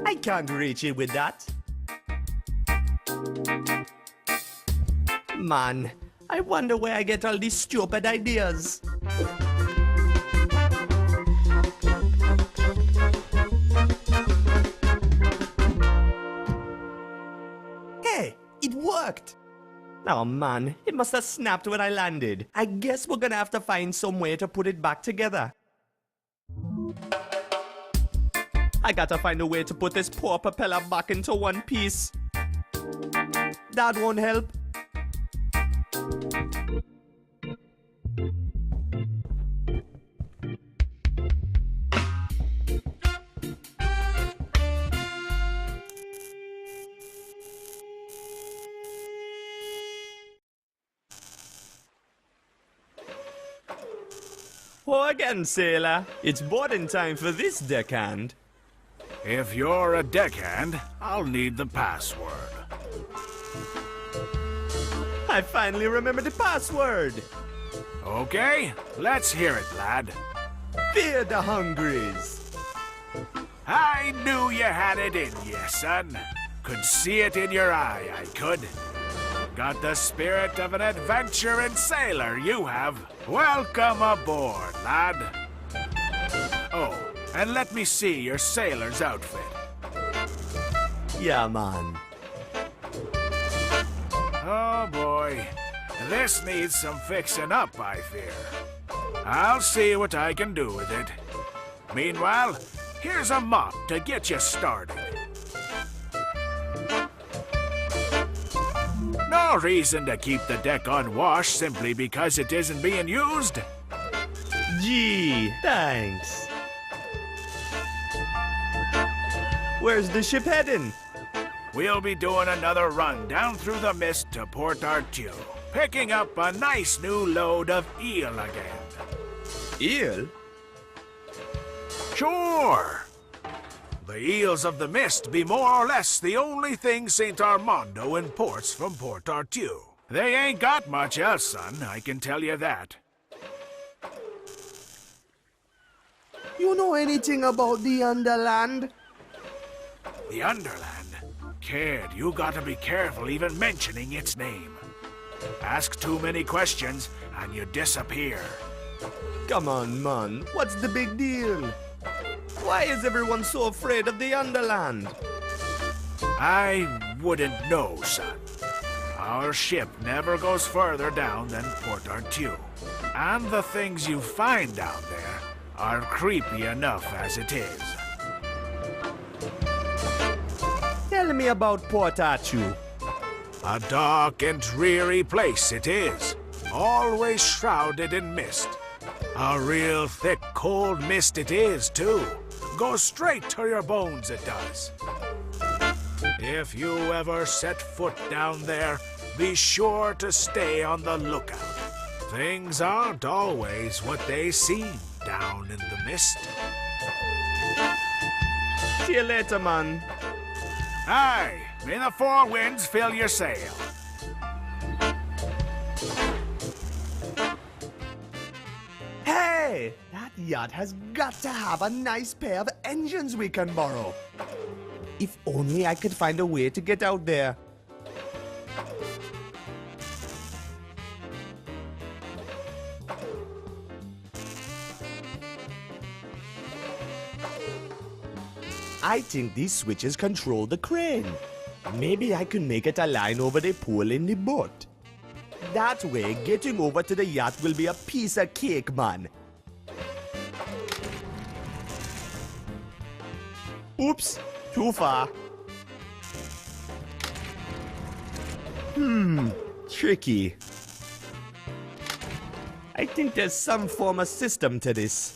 I can't reach it with that. Man, I wonder where I get all these stupid ideas. Hey, it worked! Oh man, it must have snapped when I landed. I guess we're gonna have to find some way to put it back together. I gotta find a way to put this poor propeller back into one piece. That won't help. Hello again, sailor. It's boarding time for this deckhand. If you're a deckhand, I'll need the password. I finally remembered the password. Okay, let's hear it, lad. Fear the Hungries. I knew you had it in you, son. Could see it in your eye, I could. Got the spirit of an adventuring sailor, you have. Welcome aboard, lad. Oh, and let me see your sailor's outfit. Yeah, man. Oh boy, this needs some fixing up, I fear. I'll see what I can do with it. Meanwhile, here's a mop to get you started. No reason to keep the deck unwashed simply because it isn't being used. Gee, thanks. Where's the ship heading? We'll be doing another run down through the mist to Port Artue, picking up a nice new load of eel again. Eel? Sure. The eels of the mist be more or less the only thing St. Armando imports from Port Artue. They ain't got much else, son, I can tell you that. You know anything about the Underland? The Underland? Kid, you gotta be careful even mentioning its name. Ask too many questions and you disappear. Come on, man. What's the big deal? Why is everyone so afraid of the Underland? I wouldn't know, son. Our ship never goes further down than Port Arthur. And the things you find down there are creepy enough as it is. Tell me about Port Arthur. A dark and dreary place it is, always shrouded in mist. A real thick, cold mist it is, too. Goes straight to your bones, it does. If you ever set foot down there, be sure to stay on the lookout. Things aren't always what they seem down in the mist. See you later, man. Aye, may the four winds fill your sail. Hey! That yacht has got to have a nice pair of engines we can borrow. If only I could find a way to get out there. I think these switches control the crane. Maybe I can make it align over the pole in the boat. That way, getting over to the yacht will be a piece of cake, man. Oops, too far. Tricky. I think there's some form of system to this.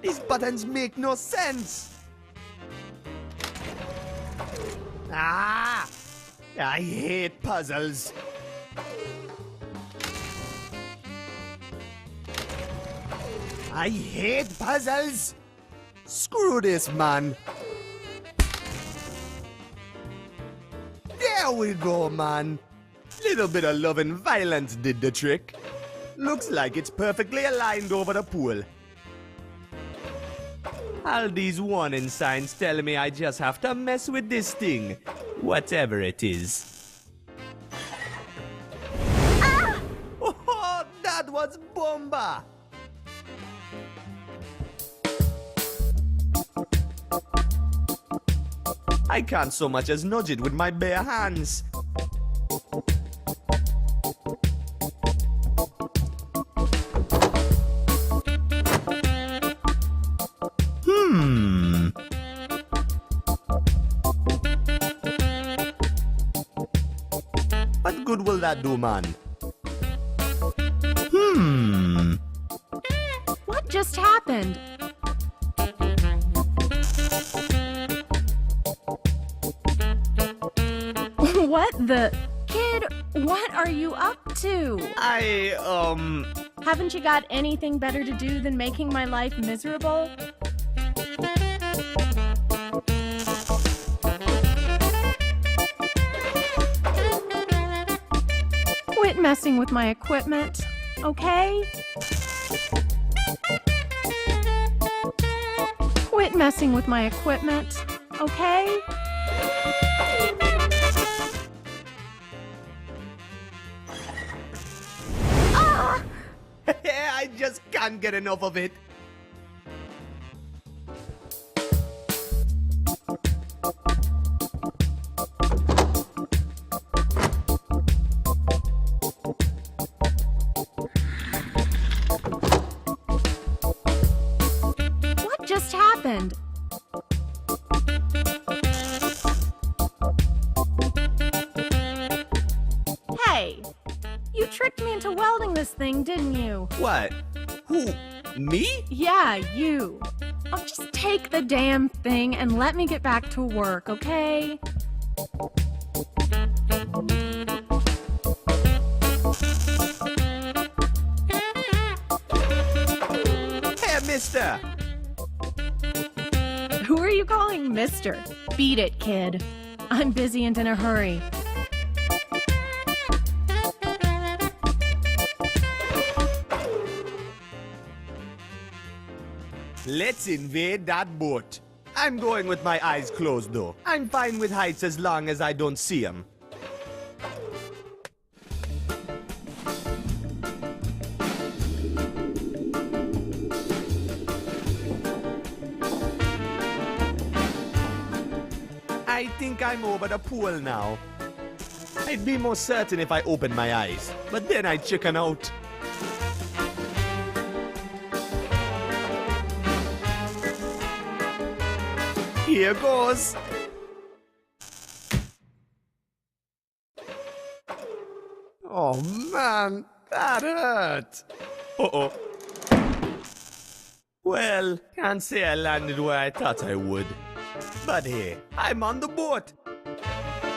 These buttons make no sense. Ah! I hate puzzles. I hate puzzles. Screw this, man. There we go, man. Little bit of love and violence did the trick. Looks like it's perfectly aligned over the pool. All these warning signs tell me I just have to mess with this thing, whatever it is. Ah! Oh, that was bomba! I can't so much as nudge it with my bare hands. What good will that do, man? What just happened? What the... Kid, what are you up to? Haven't you got anything better to do than making my life miserable? Quit messing with my equipment, okay? Quit messing with my equipment, okay? I just can't get enough of it. What just happened? Hey, you tricked me into welding this thing, didn't you? What? Who? Me? Yeah, you. Oh, just take the damn thing and let me get back to work, okay? Hey, mister! Who are you calling Mister? Beat it, kid. I'm busy and in a hurry. Let's invade that boat. I'm going with my eyes closed though. I'm fine with heights as long as I don't see them. I think I'm over the pool now. I'd be more certain if I opened my eyes, but then I'd chicken out. Here goes. Oh man, that hurt. Uh-oh. Well, can't say I landed where I thought I would. But hey, I'm on the boat.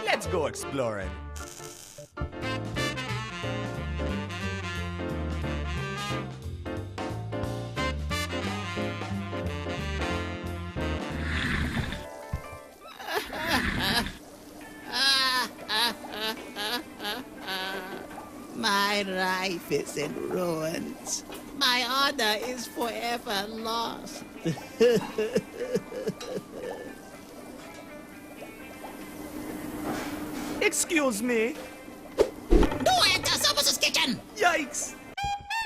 Let's go exploring. My life is in ruins. My honor is forever lost. Excuse me. No enter Somus's kitchen! Yikes!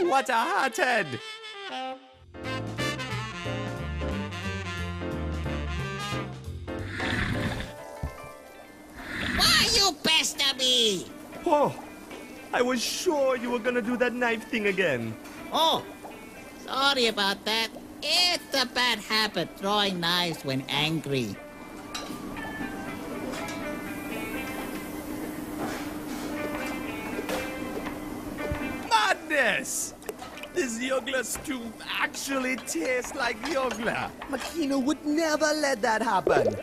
What a hothead! Why you pester me? Oh, I was sure you were gonna do that knife thing again. Oh, sorry about that. It's a bad habit throwing knives when angry. Madness! This Yugla stew actually tastes like Yugla. Makino would never let that happen.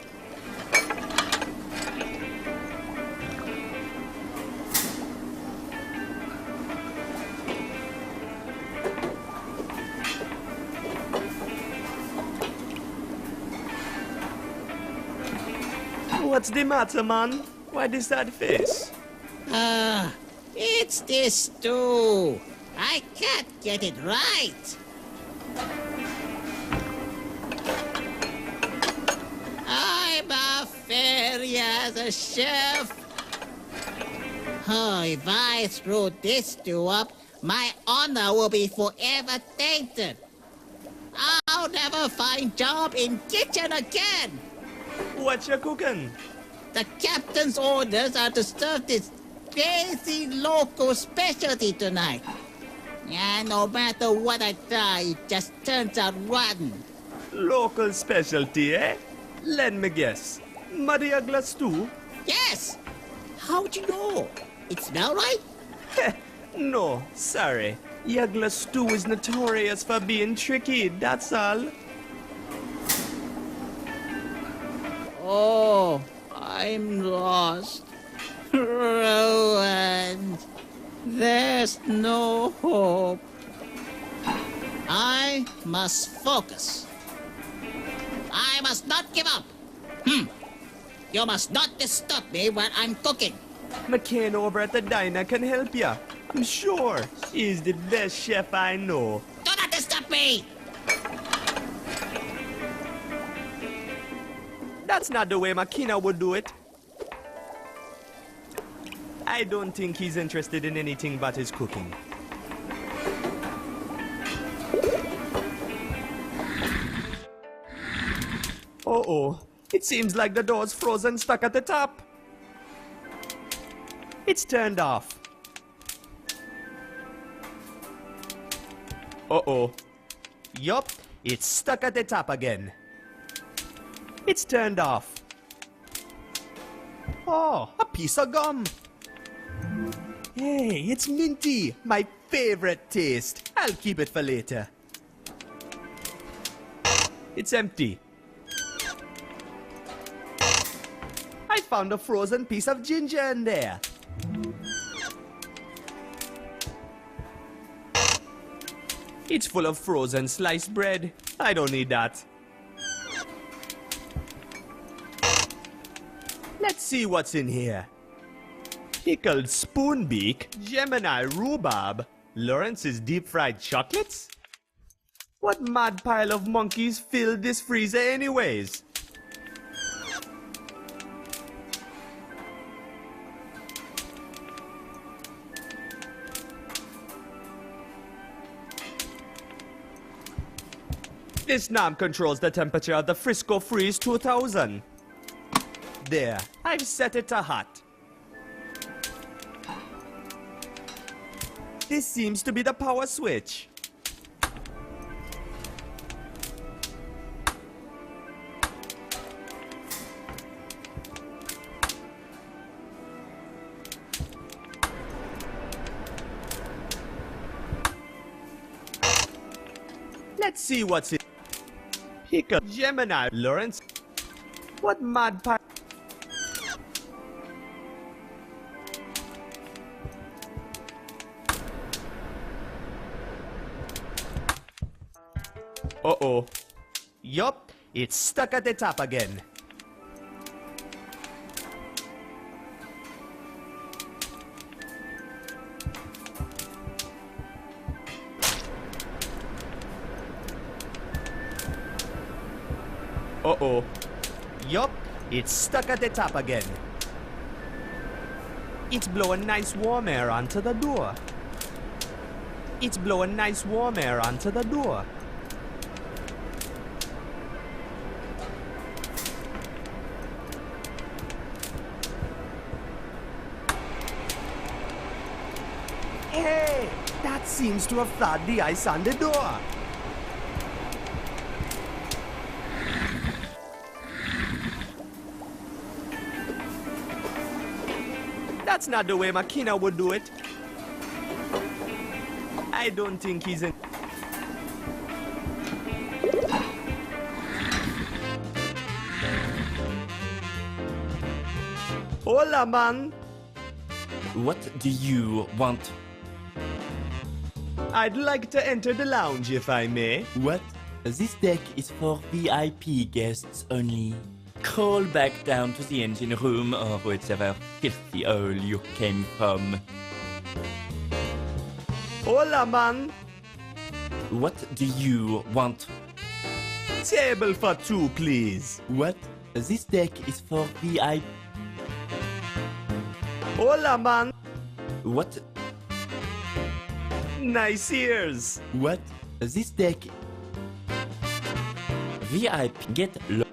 What's the matter, man? Why this sad face? It's this stew. I can't get it right. I'm a failure as a chef. Oh, if I screw this stew up, my honor will be forever tainted. I'll never find job in kitchen again. What you cooking? The captain's orders are to serve this crazy local specialty tonight. And no matter what I try, it just turns out rotten. Local specialty, eh? Let me guess. Muddy Yugla stew? Yes! How'd you know? It smell right? No, sorry. Yugla stew is notorious for being tricky, that's all. Oh, I'm lost. Ruined. There's no hope. I must focus. I must not give up. You must not disturb me when I'm cooking. McCain over at the diner can help ya. I'm sure he's the best chef I know. Do not disturb me! That's not the way Makina would do it. I don't think he's interested in anything but his cooking. Uh-oh. It seems like the door's frozen stuck at the top. It's turned off. Uh-oh. Yup, it's stuck at the top again. It's turned off. Oh, a piece of gum. Hey, it's minty. My favorite taste. I'll keep it for later. It's empty. I found a frozen piece of ginger in there. It's full of frozen sliced bread. I don't need that. Let's see what's in here. Pickled spoonbeak, Gemini rhubarb, Lawrence's deep-fried chocolates? What mad pile of monkeys filled this freezer anyways? This knob controls the temperature of the Frisco Freeze 2000. There, I've set it to hot. This seems to be the power switch. Let's see what's in. Pickle, Gemini, Lawrence. What mad pie? Uh-oh. Yup, it's stuck at the top again. Uh-oh. Yup, it's stuck at the top again. It's blowing nice warm air onto the door. It's blowing nice warm air onto the door. Hey, that seems to have thawed the ice on the door. That's not the way Makina would do it. I don't think he's in. Hola, man. What do you want? I'd like to enter the lounge if I may. What? This deck is for VIP guests only. Crawl back down to the engine room or whichever filthy hole you came from. Hola, man. What do you want? Table for two, please. What? This deck is for VIP. Hola, man. What? Nice ears. What? This deck. VIP get low.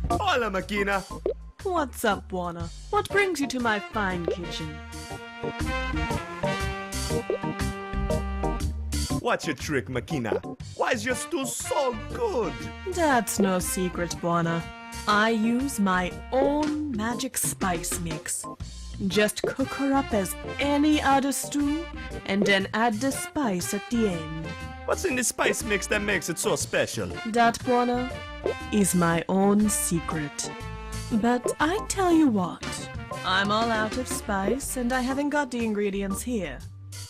Hola, Makina. What's up, Warner? What brings you to my fine kitchen? What's your trick, Makina? Why is your stew so good? That's no secret, Warner. I use my own magic spice mix. Just cook her up as any other stew, and then add the spice at the end. What's in the spice mix that makes it so special? That, Warner, is my own secret. But I tell you what, I'm all out of spice, and I haven't got the ingredients here.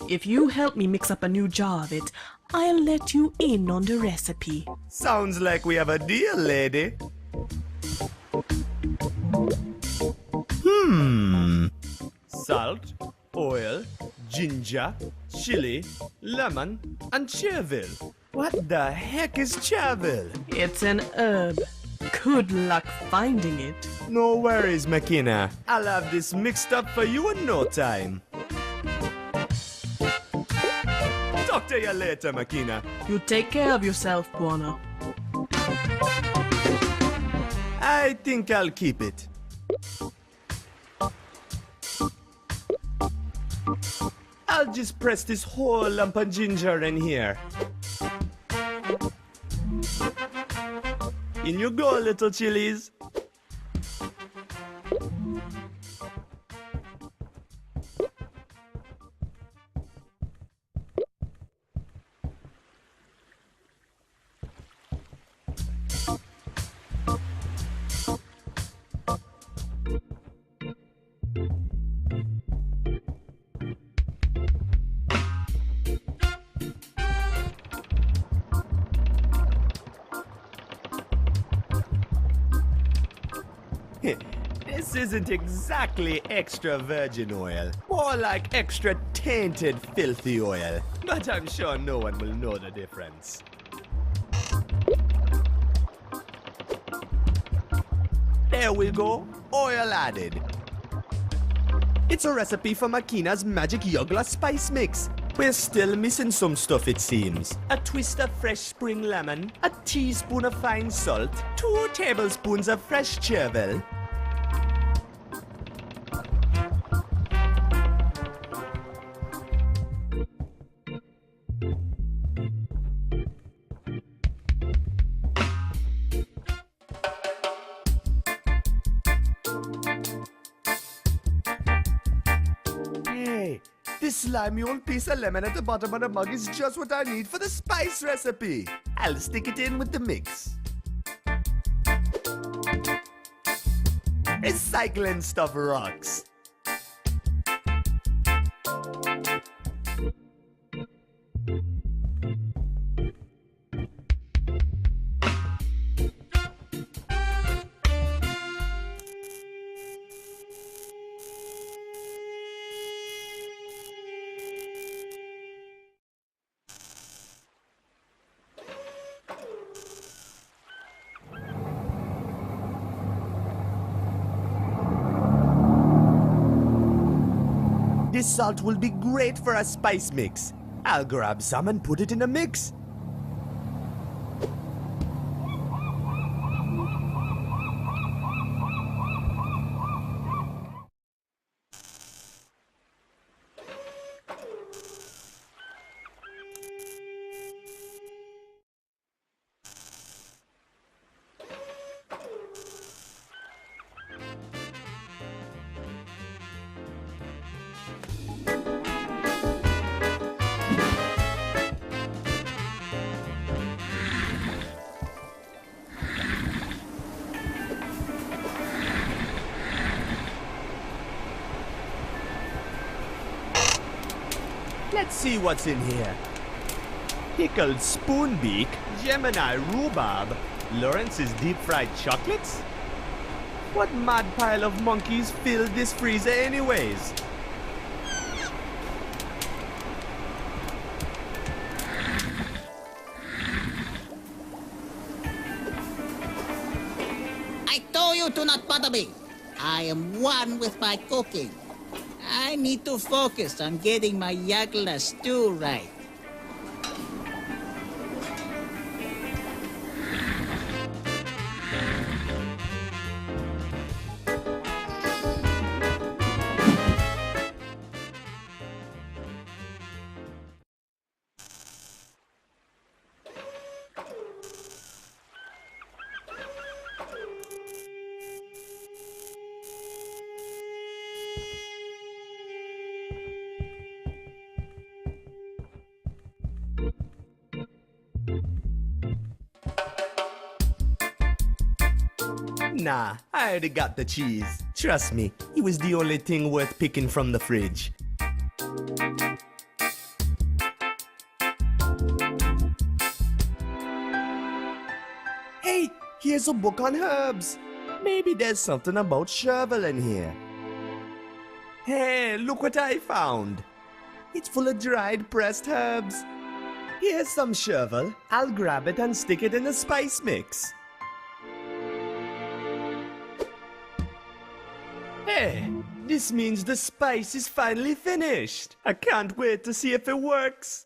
If you help me mix up a new jar of it, I'll let you in on the recipe. Sounds like we have a deal, lady. Salt, oil, ginger, chili, lemon, and chervil. What the heck is chervil? It's an herb. Good luck finding it. No worries, Makina. I'll have this mixed up for you in no time. Talk to you later, Makina. You take care of yourself, Warner. I think I'll keep it. I'll just press this whole lump of ginger in here. In you go, little chilies. This isn't exactly extra virgin oil. More like extra tainted filthy oil. But I'm sure no one will know the difference. There we go. Oil added. It's a recipe for Makina's magic Yuggler spice mix. We're still missing some stuff, it seems. A twist of fresh spring lemon, a teaspoon of fine salt, 2 tablespoons of fresh chervil. Hey, this slimy old piece of lemon at the bottom of the mug is just what I need for the spice recipe. I'll stick it in with the mix. Recycling stuff rocks. This salt will be great for a spice mix. I'll grab some and put it in a mix. Let's see what's in here. Pickled spoonbeak, Gemini rhubarb, Lawrence's deep-fried chocolates? What mad pile of monkeys filled this freezer anyways? I told you to not bother me. I am one with my cooking. I need to focus on getting my Yagla stew right. Nah, I already got the cheese. Trust me, it was the only thing worth picking from the fridge. Hey, here's a book on herbs. Maybe there's something about chervil in here. Hey, look what I found. It's full of dried pressed herbs. Here's some chervil. I'll grab it and stick it in the spice mix. Hey, this means the spice is finally finished. I can't wait to see if it works.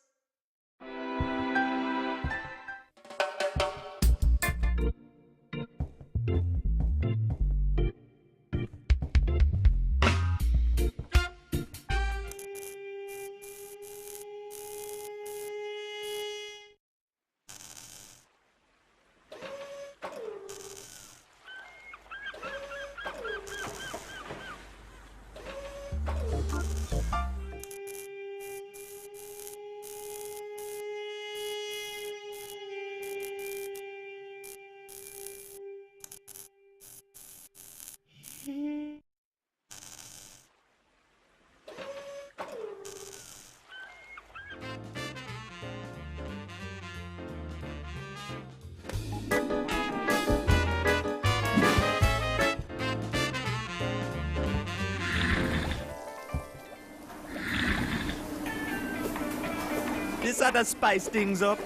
This ought to spice things up.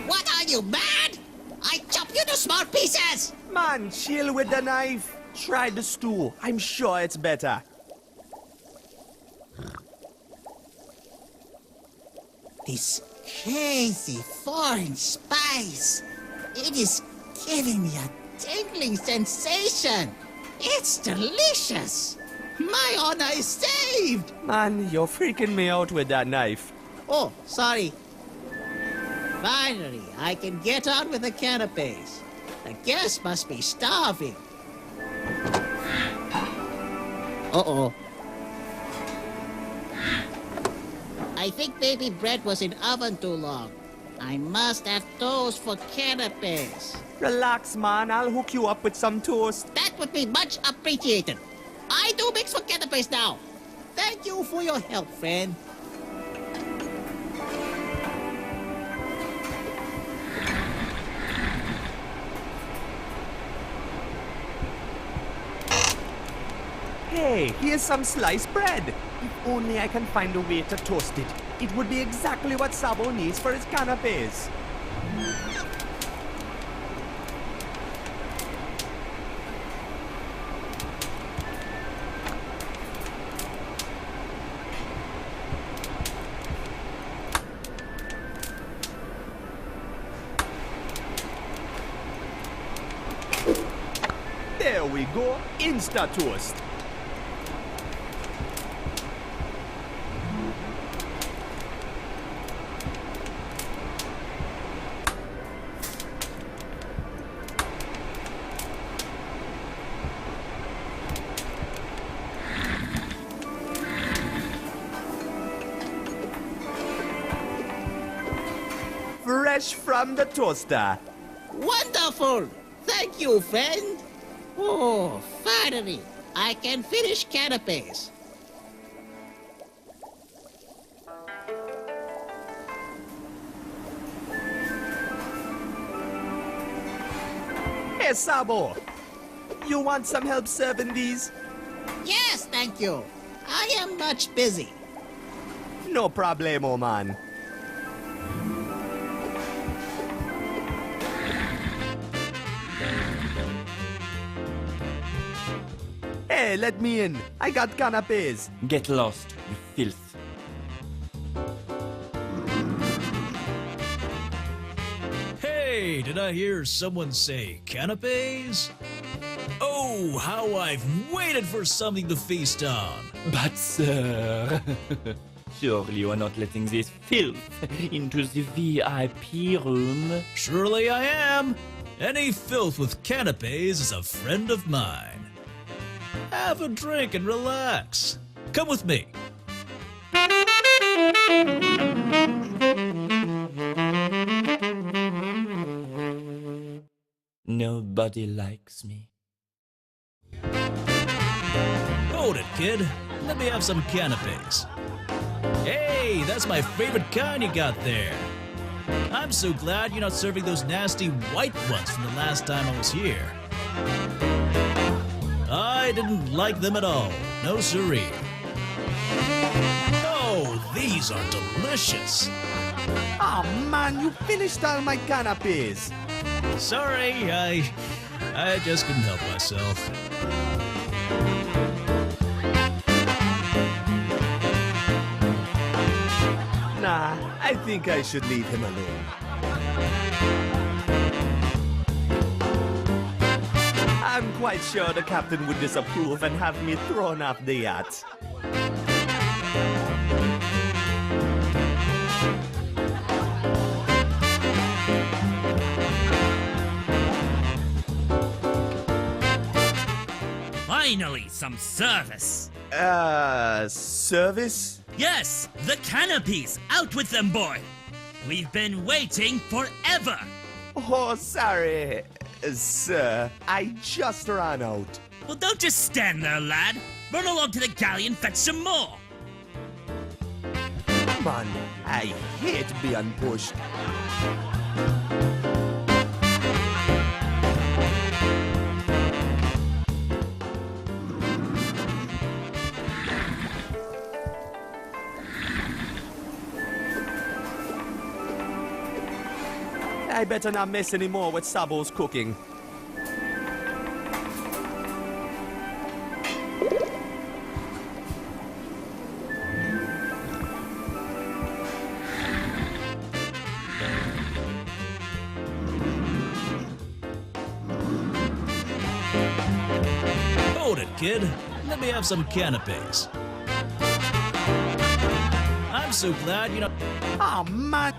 What are you, mad? I chop you to small pieces! Man, chill with the knife. Try the stew. I'm sure it's better. This crazy foreign spice. It is giving me a tingling sensation. It's delicious. My honor is saved. Man, you're freaking me out with that knife. Oh, sorry. Finally, I can get on with the canapes. The guests must be starving. Uh-oh. I think baby bread was in oven too long. I must have toast for canapes. Relax, man. I'll hook you up with some toast. That would be much appreciated. I do mix for canapes now. Thank you for your help, friend. Hey, here's some sliced bread. If only I can find a way to toast it. It would be exactly what Sabo needs for his canapes. There we go, Insta toast. Fresh from the toaster. Wonderful! Thank you, friend. Oh, finally, I can finish canapes. Hey, Sabo! You want some help serving these? Yes, thank you. I am much busy. No problemo, man. Hey, let me in. I got canapes. Get lost, you filth. Hey, did I hear someone say canapes? Oh, how I've waited for something to feast on. But, sir, surely you are not letting this filth into the VIP room. Surely I am. Any filth with canapes is a friend of mine. Have a drink and relax. Come with me. Nobody likes me. Hold it, kid. Let me have some canapes. Hey, that's my favorite kind you got there. I'm so glad you're not serving those nasty white ones from the last time I was here. I didn't like them at all. No siree. Oh, these are delicious. Oh man, you finished all my canapes. Sorry, I just couldn't help myself. Nah, I think I should leave him alone. I'm quite sure the captain would disapprove and have me thrown off the yacht. Finally, some service. Service? Yes, the canopies. Out with them, boy. We've been waiting forever. Oh, sorry, sir. I just ran out. Well, don't just stand there, lad. Run along to the galley and fetch some more. Man, I hate being pushed. I better not mess any more with Sabo's cooking. Hold it, kid. Let me have some canapes. I'm so glad you're not... Oh, man.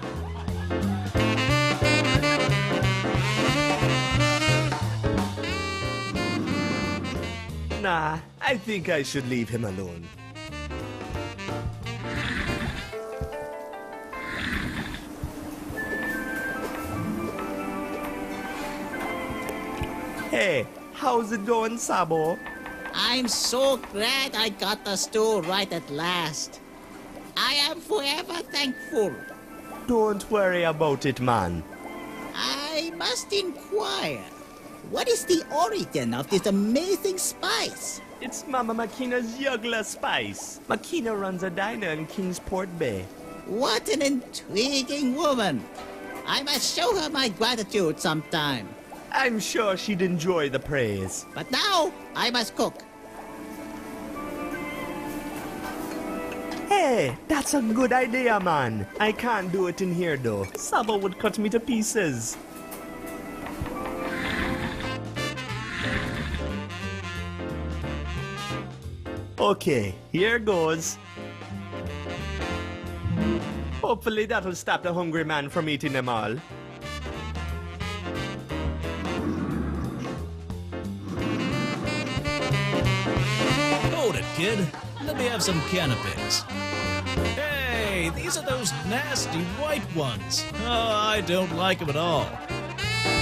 Nah, I think I should leave him alone. Hey, how's it going, Sabo? I'm so glad I got the stew right at last. I am forever thankful. Don't worry about it, man. I must inquire. What is the origin of this amazing spice? It's Mama Makina's juggler spice. Makina runs a diner in Kingsport Bay. What an intriguing woman. I must show her my gratitude sometime. I'm sure she'd enjoy the praise. But now, I must cook. Hey, that's a good idea, man. I can't do it in here, though. Sabo would cut me to pieces. Okay, here goes. Hopefully that'll stop the hungry man from eating them all. Hold it, kid. Let me have some canapes. Hey, these are those nasty white ones. Oh, I don't like them at all.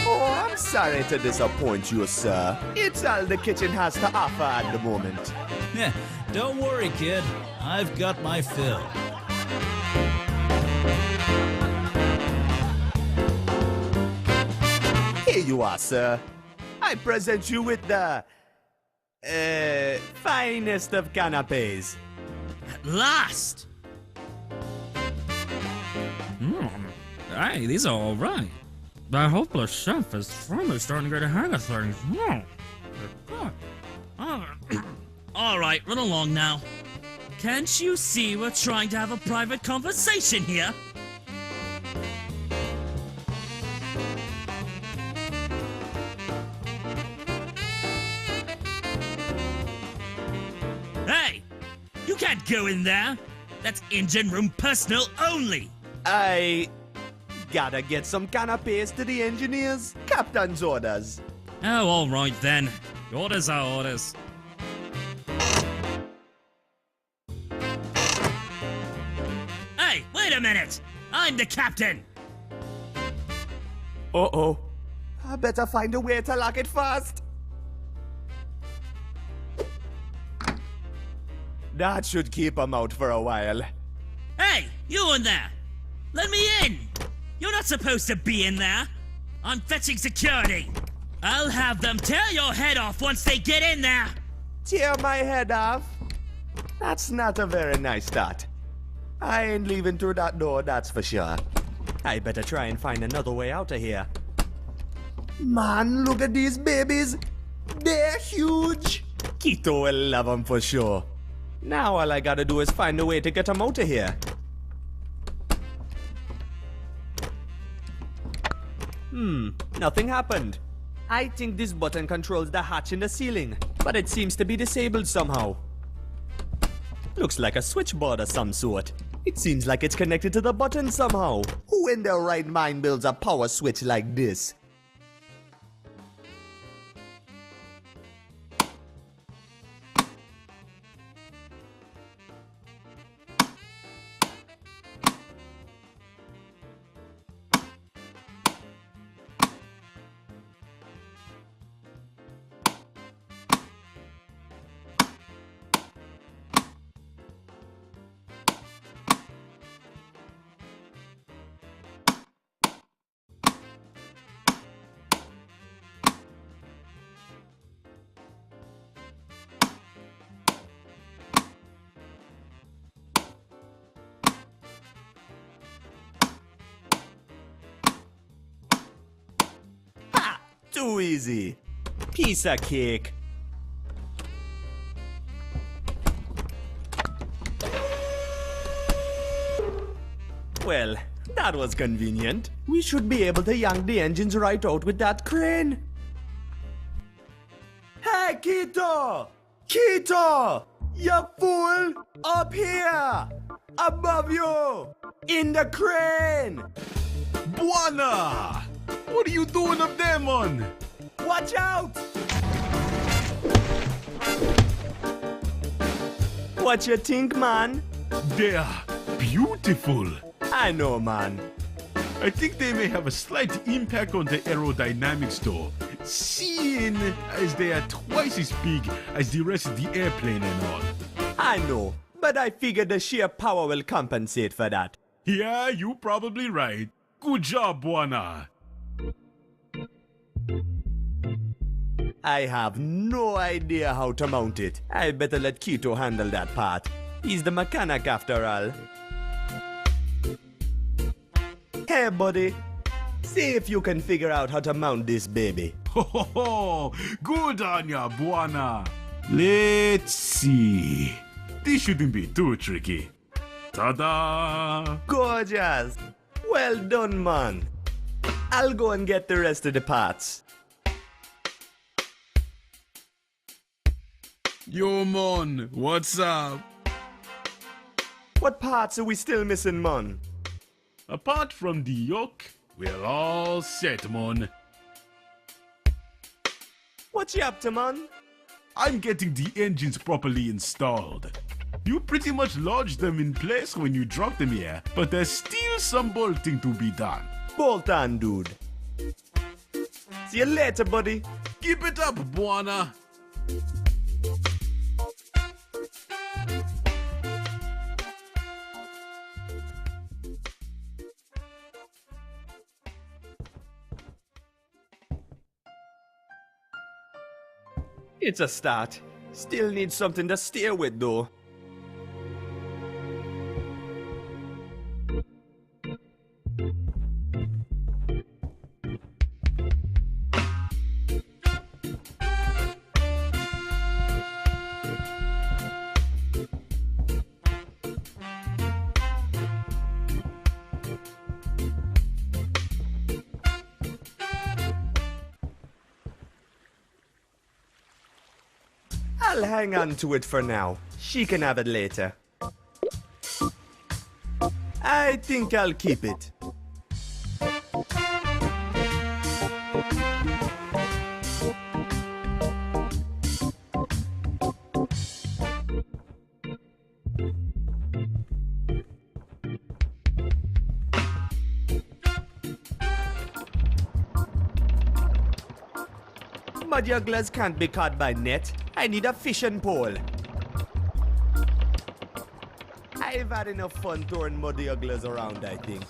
Oh, I'm sorry to disappoint you, sir. It's all the kitchen has to offer at the moment. Yeah, don't worry, kid. I've got my fill. Here you are, sir. I I present you with the finest of canapes. At last! Hey, these are all right. The hopeless chef is finally starting to get a hang of things. All right, run along now. Can't you see we're trying to have a private conversation here? Hey! You can't go in there! That's engine room personal only! I gotta get some canapes to the engineers. Captain's orders. Oh, all right then. Orders are orders. Hey, wait a minute! I'm the captain! Uh-oh. I better find a way to lock it fast. That should keep him out for a while. Hey, you in there! Let me in! You're not supposed to be in there! I'm fetching security! I'll have them tear your head off once they get in there! Tear my head off? That's not a very nice thought. I ain't leaving through that door, that's for sure. I better try and find another way out of here. Man, look at these babies. They're huge. Quito will love them for sure. Now all I gotta do is find a way to get them out of here. Nothing happened. I think this button controls the hatch in the ceiling, but it seems to be disabled somehow. Looks like a switchboard of some sort. It seems like it's connected to the button somehow. Who in their right mind builds a power switch like this? Too easy. Piece of cake. Well, that was convenient. We should be able to yank the engines right out with that crane. Hey, Quito! Quito! You fool! Up here! Above you! In the crane! Buana! What are you doing up there, man? Watch out! What you think, man? They're beautiful. I know, man. I think they may have a slight impact on the aerodynamics, though, seeing as they are twice as big as the rest of the airplane and all. I know, but I figured the sheer power will compensate for that. Yeah, you're probably right. Good job, Buana. I have no idea how to mount it. I better let Quito handle that part. He's the mechanic after all. Hey, buddy. See if you can figure out how to mount this baby. Ho ho ho! Good on ya, Buana. Let's see. This shouldn't be too tricky. Ta-da! Gorgeous. Well done, man. I'll go and get the rest of the parts. Yo, mon, what's up? What parts are we still missing, man? Apart from the yoke, we're all set, mon. What you up to, man? I'm getting the engines properly installed. You pretty much lodged them in place when you dropped them here, but there's still some bolting to be done. Bolt on, dude. See you later, buddy. Keep it up, Buana. It's a start. Still need something to steer with, though. I'll hang on to it for now. She can have it later. I think I'll keep it. Mud jugglers can't be caught by net. I need a fishing pole. I've had enough fun throwing mud jugglers around, I think.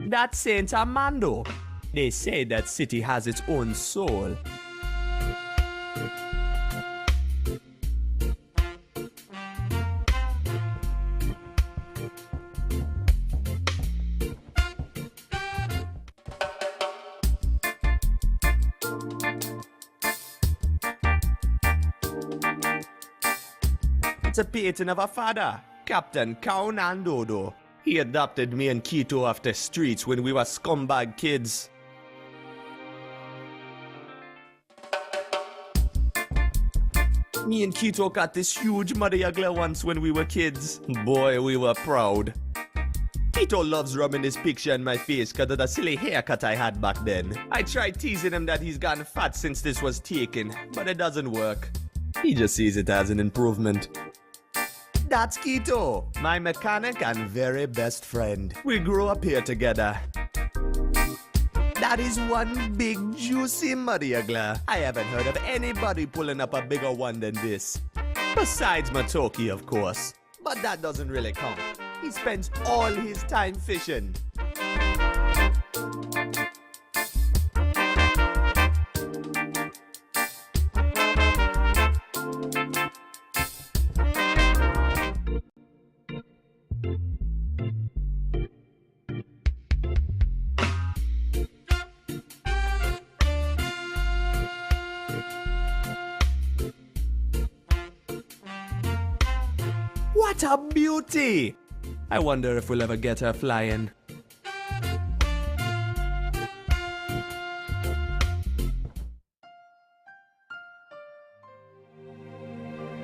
That's Saint Armando. They say that city has its own soul. It's a painting of a father, Captain Count Andodo. He adopted me and Quito off the streets when we were scumbag kids. Me and Quito got this huge muddy juggler once when we were kids. Boy, we were proud. Quito loves rubbing this picture in my face because of the silly haircut I had back then. I tried teasing him that he's gotten fat since this was taken, but it doesn't work. He just sees it as an improvement. That's Quito, my mechanic and very best friend. We grew up here together. That is one big juicy muddy juggler. I haven't heard of anybody pulling up a bigger one than this. Besides Matoki, of course. But that doesn't really count. He spends all his time fishing. What a beauty! I wonder if we'll ever get her flying.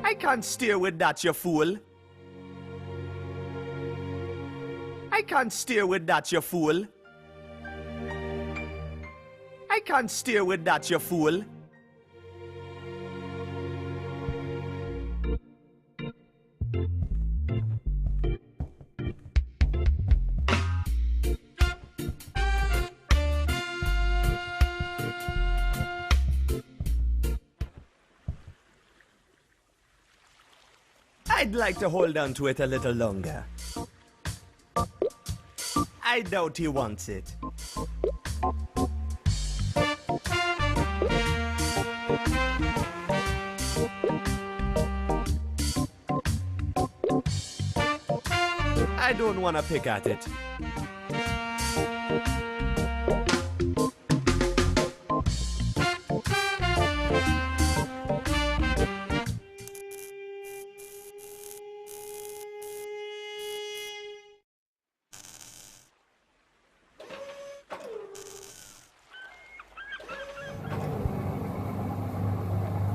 I can't steer with that, you fool. I can't steer with that, you fool. I can't steer with that, you fool. I'd like to hold on to it a little longer. I doubt he wants it. I don't want to pick at it.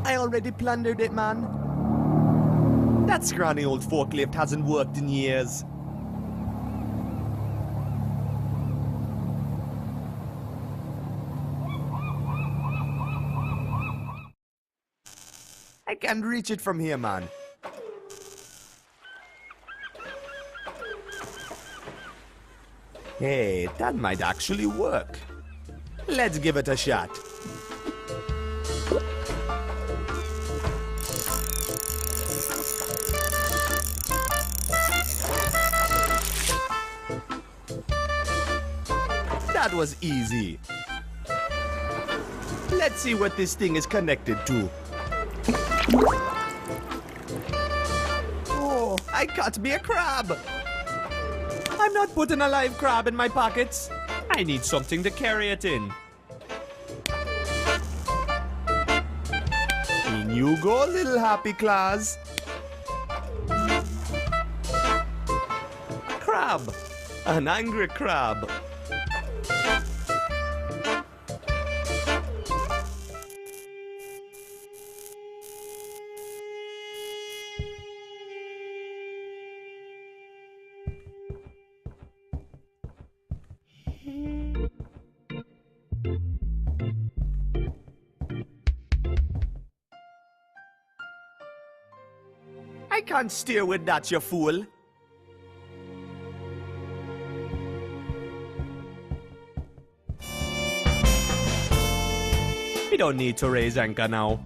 I already plundered it, man. That scrawny old forklift hasn't worked in years. I can't reach it from here, man. Hey, that might actually work. Let's give it a shot. That was easy. Let's see what this thing is connected to. Oh, I caught me a crab. I'm not putting a live crab in my pockets. I need something to carry it in. In you go, little happy claws. Crab. An angry crab. I can't steer with that, you fool. We don't need to raise anchor now.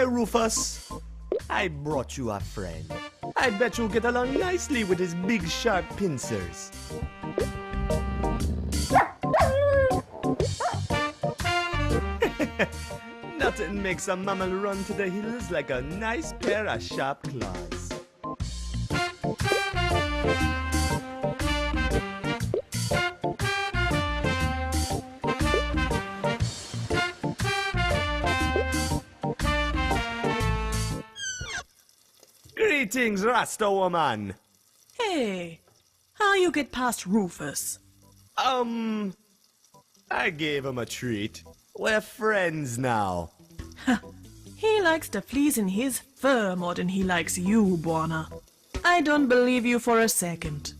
Hey, Rufus. I brought you a friend. I bet you'll get along nicely with his big sharp pincers. Nothing makes a mammal run to the hills like a nice pair of sharp claws. Greetings, Rasta woman. Hey, how you get past Rufus? I gave him a treat. We're friends now. He likes the fleas in his fur more than he likes you, Buona. I don't believe you for a second.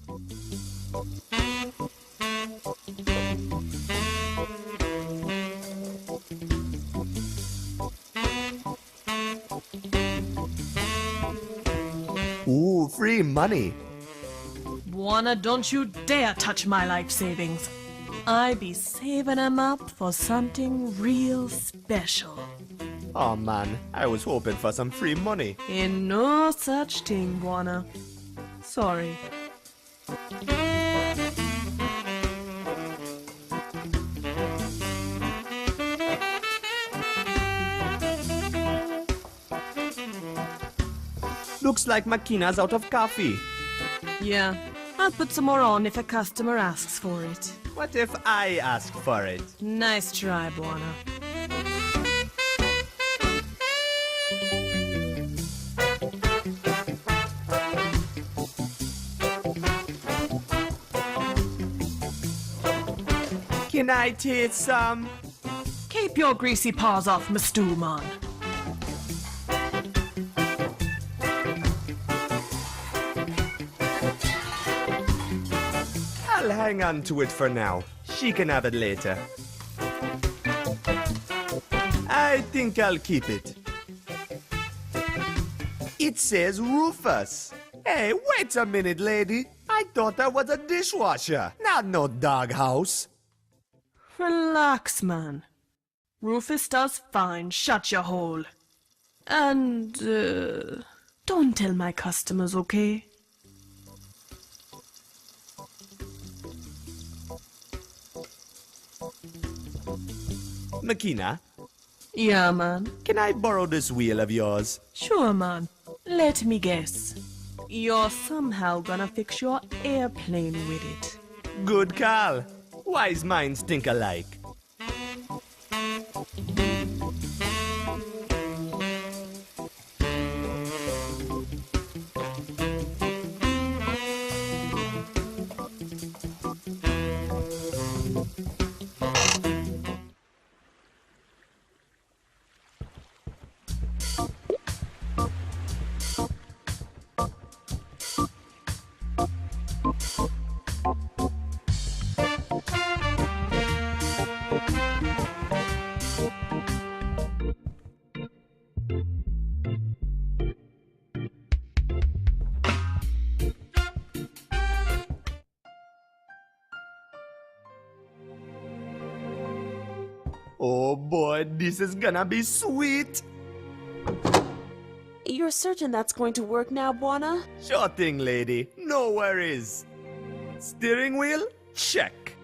Ooh, free money. Buona, don't you dare touch my life savings. I be saving 'em up for something real special. Oh man, I was hoping for some free money. Ain't no such thing, Buona. Sorry. Looks like Makina's out of coffee. Yeah, I'll put some more on if a customer asks for it. What if I ask for it? Nice try, Buona. Can I taste some? Keep your greasy paws off my stew, man. I'll hang on to it for now. She can have it later. I think I'll keep it. It says Rufus. Hey, wait a minute, lady. I thought that was a dishwasher, not no doghouse. Relax, man. Rufus does fine. Shut your hole. And, don't tell my customers, okay? Makina, Yeah, man. can I borrow this wheel of yours? Sure, man. Let me guess. You're somehow gonna fix your airplane with it. Good call. Wise minds think alike. Oh boy, this is gonna be sweet. You're certain that's going to work now, Buona? Sure thing, lady. No worries. Steering wheel? Check.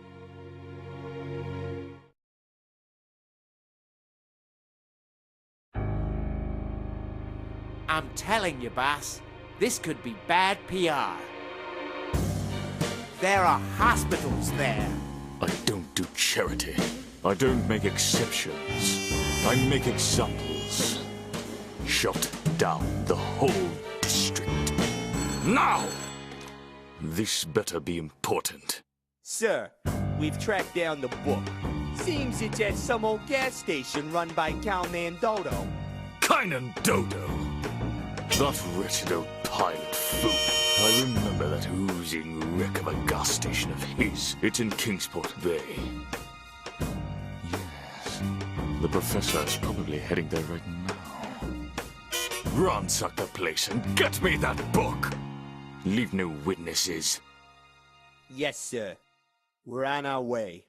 I'm telling you, boss, this could be bad PR. There are hospitals there. I don't do charity. I don't make exceptions. I make examples. Shut down the whole district. Now! This better be important. Sir, we've tracked down the book. Seems it's at some old gas station run by Cowman Dodo. Kynan Dodo! That wretched old pilot fool. I remember that oozing wreck of a gas station of his. It's in Kingsport Bay. Yes, the professor is probably heading there right now. Ransack the place and get me that book! Leave no witnesses. Yes, sir. We're on our way.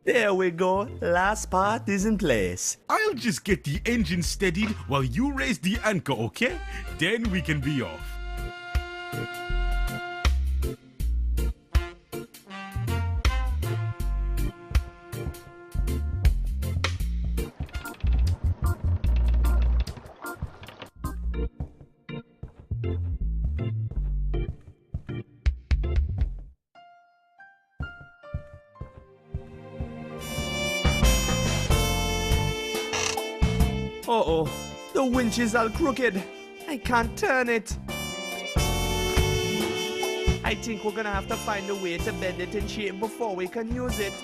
There we go. Last part is in place. I'll just get the engine steadied while you raise the anchor, okay? Then we can be off. Uh-oh, the winch is all crooked. I can't turn it. I think we're gonna have to find a way to bend it in shape before we can use it.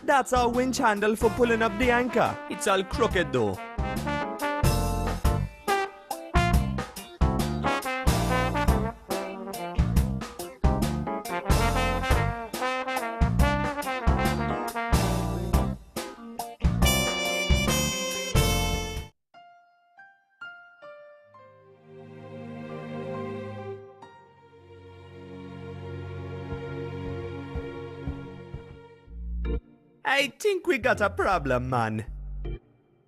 That's our winch handle for pulling up the anchor. It's all crooked though. I think we got a problem, man.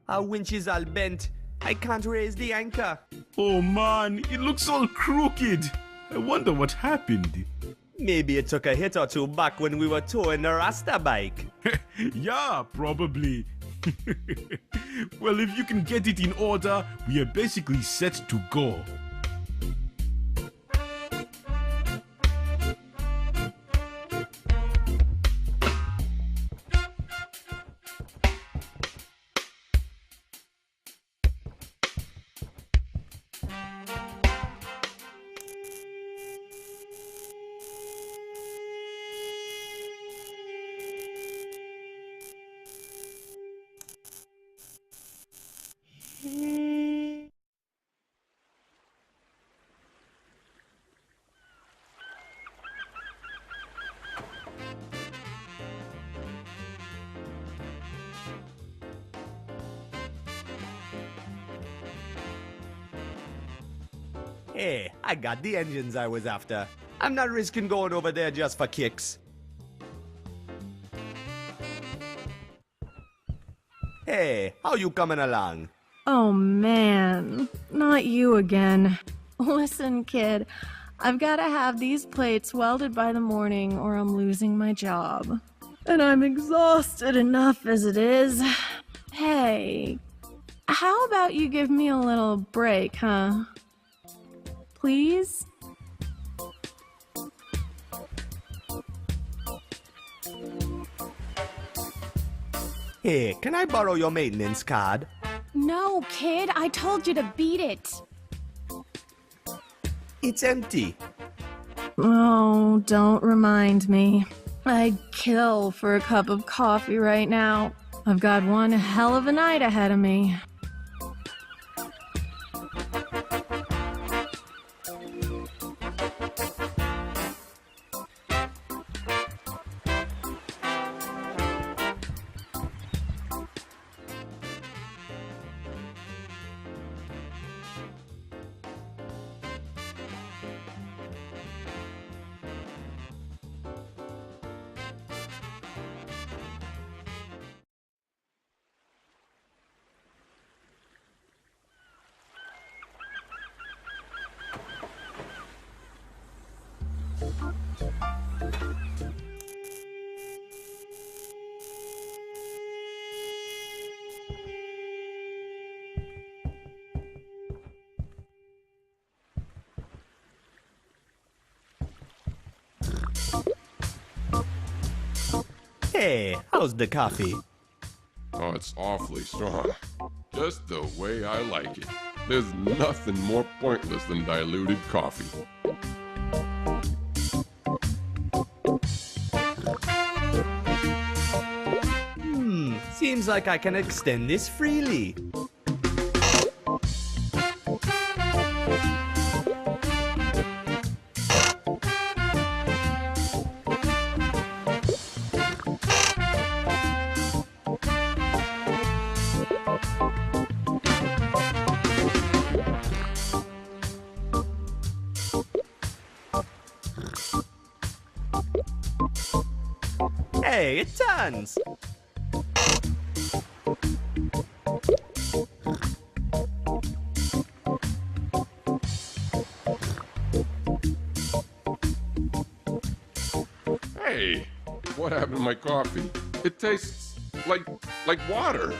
Our winch is all bent. I can't raise the anchor. Oh man, it looks all crooked. I wonder what happened. Maybe it took a hit or two back when we were towing the Rasta bike. Yeah, probably. Well, if you can get it in order, we are basically set to go. Hey, I got the engines I was after. I'm not risking going over there just for kicks. Hey, how you coming along? Oh man, not you again. Listen, kid, I've got to have these plates welded by the morning or I'm losing my job. And I'm exhausted enough as it is. Hey, how about you give me a little break, huh? Please? Hey, can I borrow your maintenance card? No, kid, I told you to beat it. It's empty. Oh, don't remind me. I'd kill for a cup of coffee right now. I've got one hell of a night ahead of me. Hey, how's the coffee? Oh, it's awfully strong. Just the way I like it. There's nothing more pointless than diluted coffee. Seems like I can extend this freely. Hey, it turns! Hey, what happened to my coffee? It tastes like water.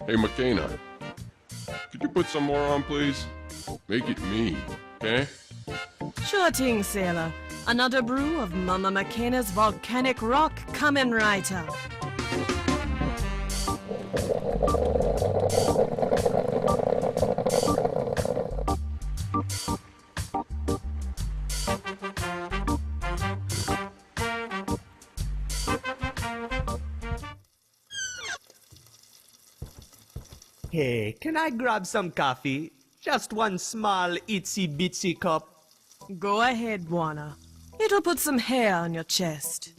Hey, McKenna, could you put some more on, please? Make it me, okay? Sure thing, sailor. Another brew of Mama McKenna's volcanic rock coming right up. Hey, can I grab some coffee? Just one small itsy bitsy cup. Go ahead, Buana. It'll put some hair on your chest.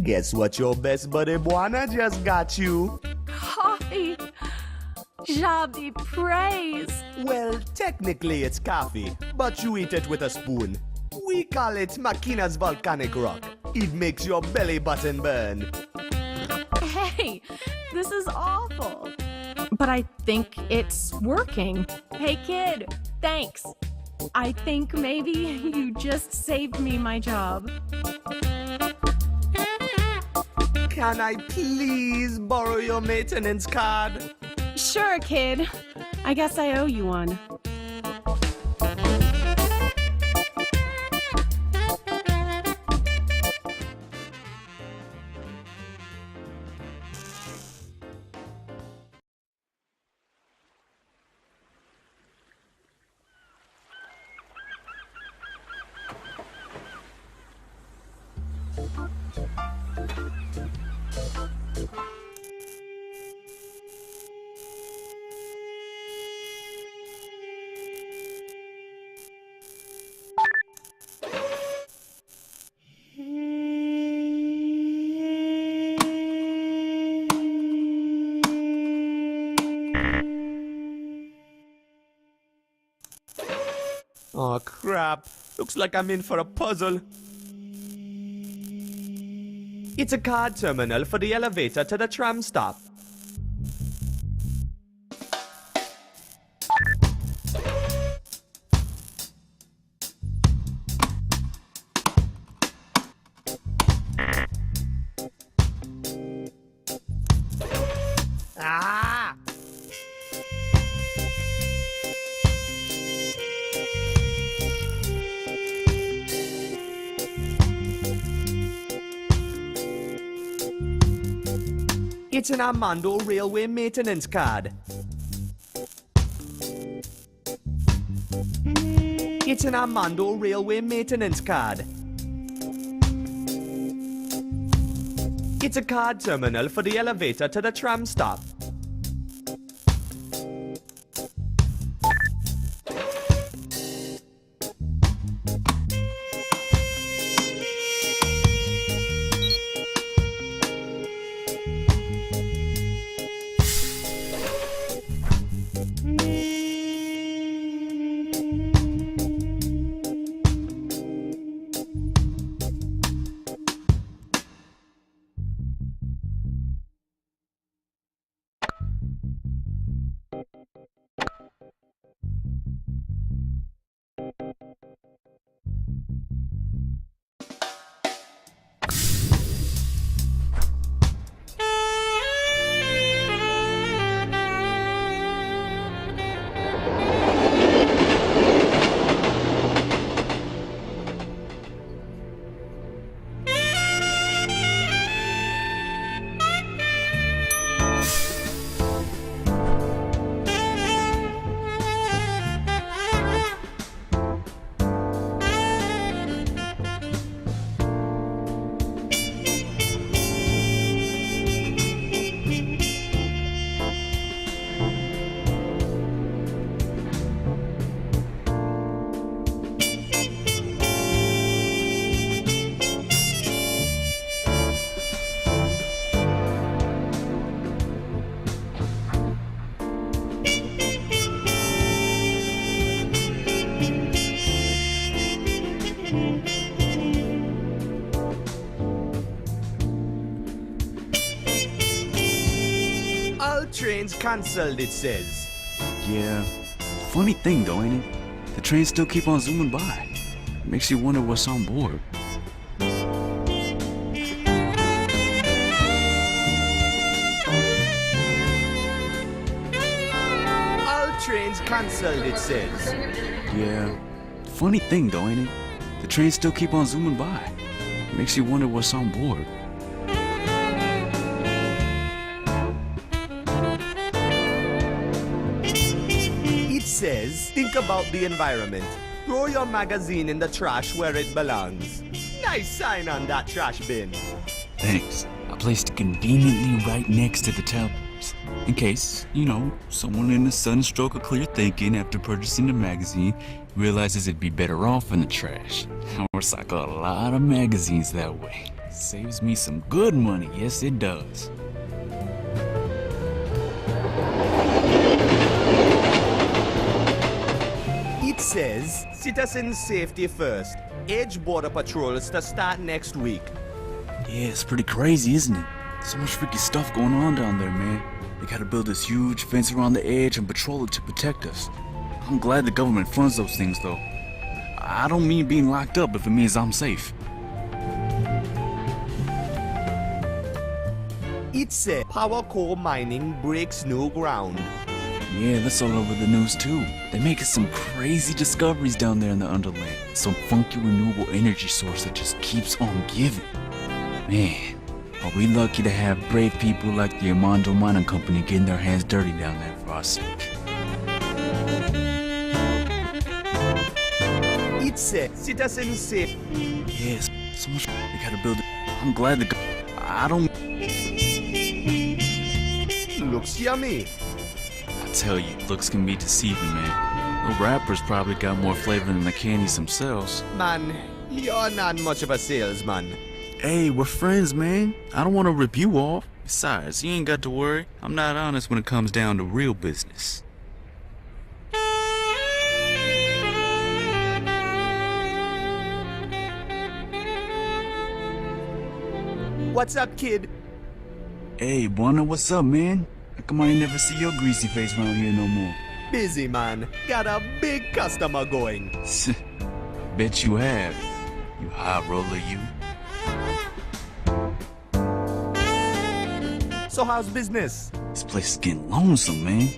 Guess what your best buddy Buana just got you? Coffee! Job be praised! Well, technically it's coffee, but you eat it with a spoon. We call it Makina's volcanic rock. It makes your belly button burn. Hey, this is awful. But I think it's working. Hey kid, thanks. I think maybe you just saved me my job. Can I please borrow your maintenance card? Sure, kid. I guess I owe you one. Oh crap, looks like I'm in for a puzzle. It's a card terminal for the elevator to the tram stop. Ah! It's an Armando Railway maintenance card. It's an Armando Railway maintenance card. It's a card terminal for the elevator to the tram stop. All trains cancelled, it says. Yeah. Funny thing though, ain't it? The trains still keep on zooming by. Makes you wonder what's on board. All trains cancelled, it says. Yeah. Funny thing though, ain't it? The trains still keep on zooming by. Makes you wonder what's on board. It says, think about the environment. Throw your magazine in the trash where it belongs. Nice sign on that trash bin. Thanks. I placed it conveniently right next to the tablets. In case, you know, someone in a sudden stroke of clear thinking after purchasing the magazine realizes it'd be better off in the trash. I recycle a lot of magazines that way. Saves me some good money, yes it does. It says, citizen safety first. Edge border patrols to start next week. Yeah, it's pretty crazy, isn't it? So much freaky stuff going on down there, man. They gotta build this huge fence around the edge and patrol it to protect us. I'm glad the government funds those things, though. I don't mean being locked up if it means I'm safe. It says, power core mining breaks new ground. Yeah, that's all over the news, too. They're making some crazy discoveries down there in the Underland. Some funky renewable energy source that just keeps on giving. Man, are we lucky to have brave people like the Armando Mining Company getting their hands dirty down there for our sake. It says, citizen safe. Yes, so much they gotta build it. I'm glad the I don't... Looks yummy. I tell you, looks can be deceiving, man. The rappers probably got more flavor than the candies themselves. Man, you're not much of a salesman. Hey, we're friends, man. I don't want to rip you off. Besides, you ain't got to worry. I'm not honest when it comes down to real business. What's up, kid? Hey, Buana, what's up, man? How come I ain't never see your greasy face around here no more? Busy, man. Got a big customer going. Bet you have. You high roller, you. So how's business? This place is getting lonesome, man.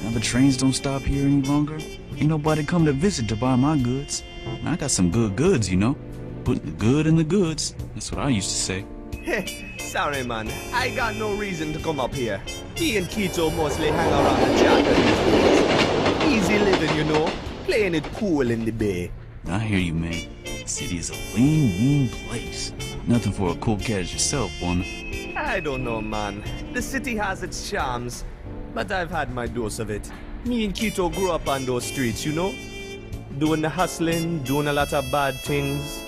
Now the trains don't stop here any longer. Ain't nobody come to visit to buy my goods. And I got some good goods, you know. Putting the good in the goods. That's what I used to say. Heh, sorry, man. I got no reason to come up here. Me and Keto mostly hang around the Jacker these days. Easy living, you know. Playing it cool in the bay. I hear you, man. The city is a lean place. Nothing for a cool cat as yourself, Buana. I don't know, man. The city has its charms, but I've had my dose of it. Me and Keto grew up on those streets, you know? Doing the hustling, doing a lot of bad things.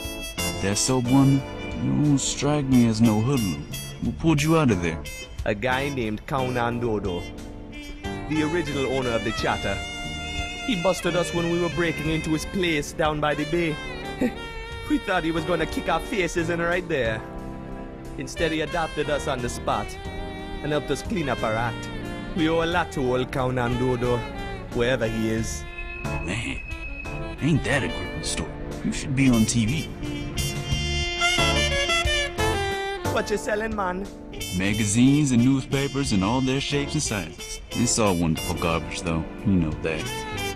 That's so, Buana. You don't strike me as no hoodlum. Who pulled you out of there? A guy named Kaunan Dodo. the original owner of the Chatter. He busted us when we were breaking into his place down by the bay. We thought he was gonna kick our faces in right there. Instead, he adopted us on the spot and helped us clean up our act. We owe a lot to old Count Andodo, wherever he is. Man, ain't that a gripping story? You should be on TV. What you selling, man? Magazines and newspapers in all their shapes and sizes. It's all wonderful garbage, though. You know that.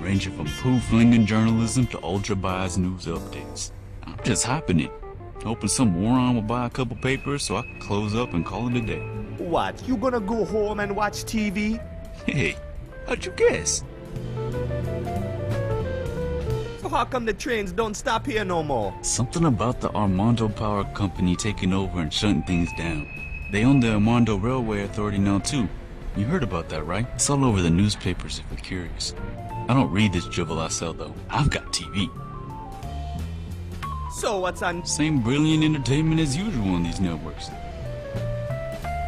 Ranging from poo-flinging journalism to ultra-biased news updates. I'm just hopping it. Hoping some moron will buy a couple papers so I can close up and call it a day. What, you gonna go home and watch TV? Hey, how'd you guess? So how come the trains don't stop here no more? Something about the Armando Power Company taking over and shutting things down. They own the Armando Railway Authority now too. You heard about that, right? It's all over the newspapers if you're curious. I don't read this drivel I sell though. I've got TV. So what's on? Same brilliant entertainment as usual on these networks.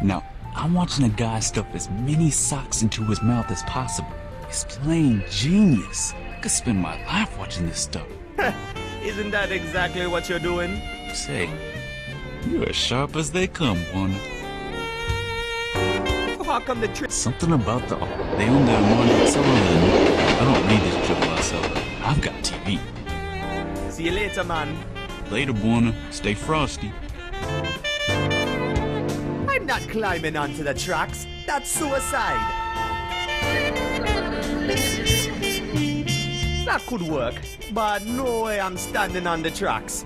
Now, I'm watching a guy stuff as many socks into his mouth as possible. He's plain genius. I could spend my life watching this stuff. Isn't that exactly what you're doing? Say, you're as sharp as they come, Warner. How come the train? Something about the they own the Armando. It's all over the news. I don't read this drivel I sell though. I've got TV. See you later, man. Later, Warner. Stay frosty. I'm not climbing onto the tracks. That's suicide. That could work, but no way I'm standing on the tracks.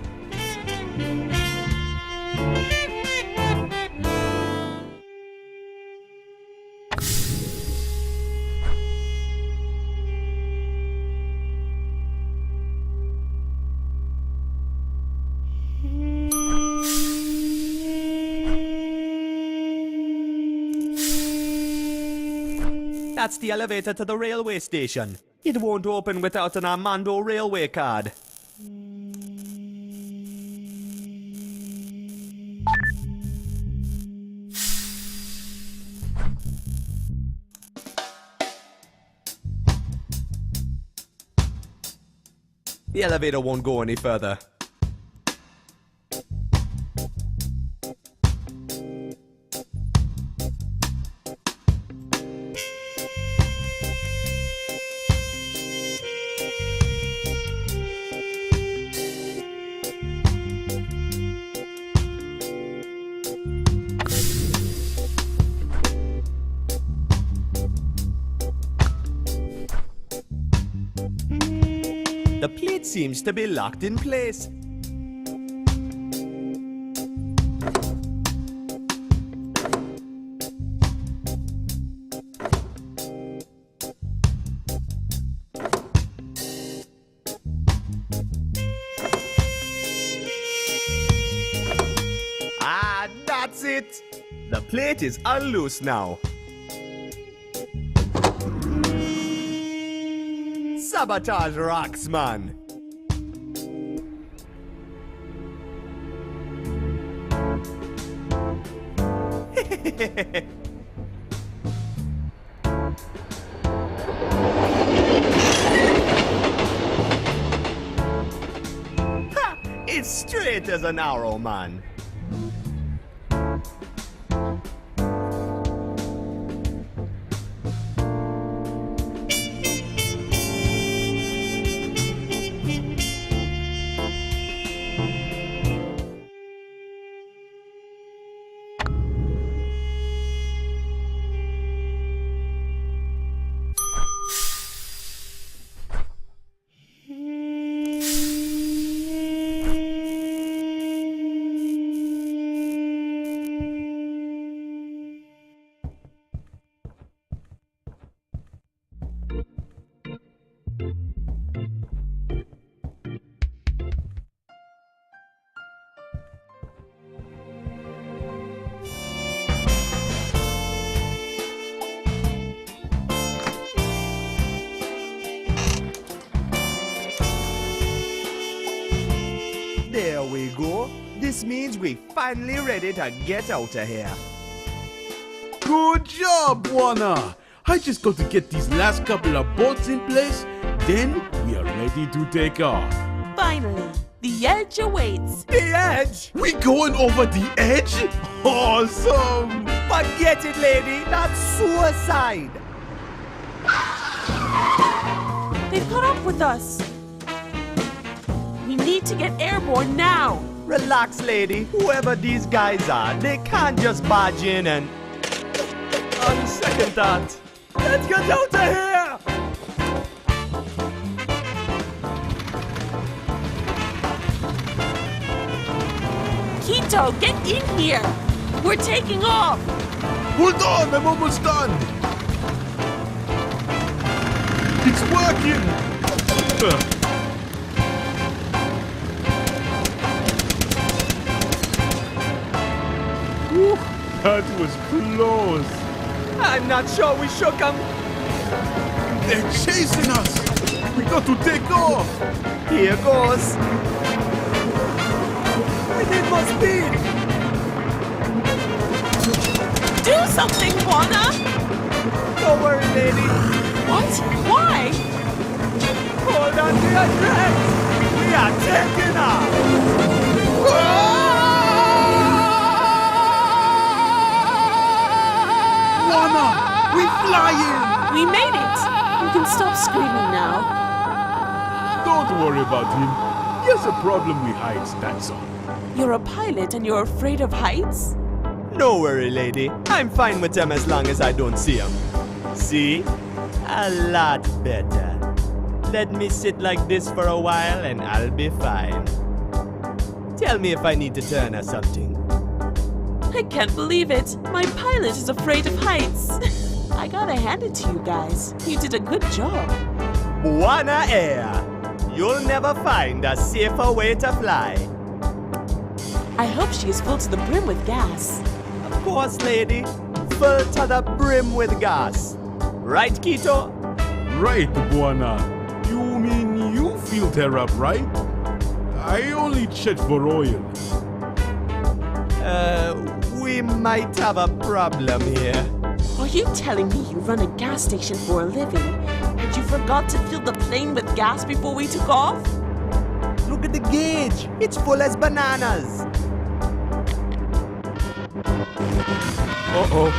That's the elevator to the railway station. It won't open without an Armando railway card. The elevator won't go any further. The plate seems to be locked in place. Ah, that's it. The plate is unloose now. Sabotage rocks, man. Ha! It's straight as an arrow, man. There we go. This means we're finally ready to get out of here. Good job, Warner! I just got to get these last couple of bolts in place, then we are ready to take off. Finally, the edge awaits. The edge? We going over the edge? Awesome! Forget it, lady. That's suicide. They've caught up with us. We need to get airborne now. Relax, lady. Whoever these guys are, they can't just barge in and... On second thought, let's get out of here! Quito, get in here! We're taking off! Hold on, I'm almost done! It's working! Whew, that was close! I'm not sure we shook them. They're chasing us! We got to take off! Here goes. We need more speed. Do something, Juana! Don't worry, lady. What? Why? Hold on to your dress. We are taking off. Juana, we flying! We made it! You can stop screaming now. Don't worry about him. He has a problem with heights, that's all. You're a pilot and you're afraid of heights? No worry, lady. I'm fine with them as long as I don't see them. See? A lot better. Let me sit like this for a while and I'll be fine. Tell me if I need to turn or something. I can't believe it. My pilot is afraid of heights. I gotta hand it to you guys. You did a good job. Buona Air. You'll never find a safer way to fly. I hope she is full to the brim with gas. Of course, lady. Full to the brim with gas. Right, Quito? Right, Buana. You mean you filled her up, right? I only checked for oil. We might have a problem here. Are you telling me you run a gas station for a living and you forgot to fill the plane with gas before we took off? Look at the gauge. It's full as bananas. Uh-oh.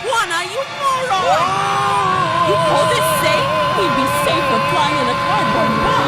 Juana, you moron! You call this safe? We'd be safer flying in a cardboard box.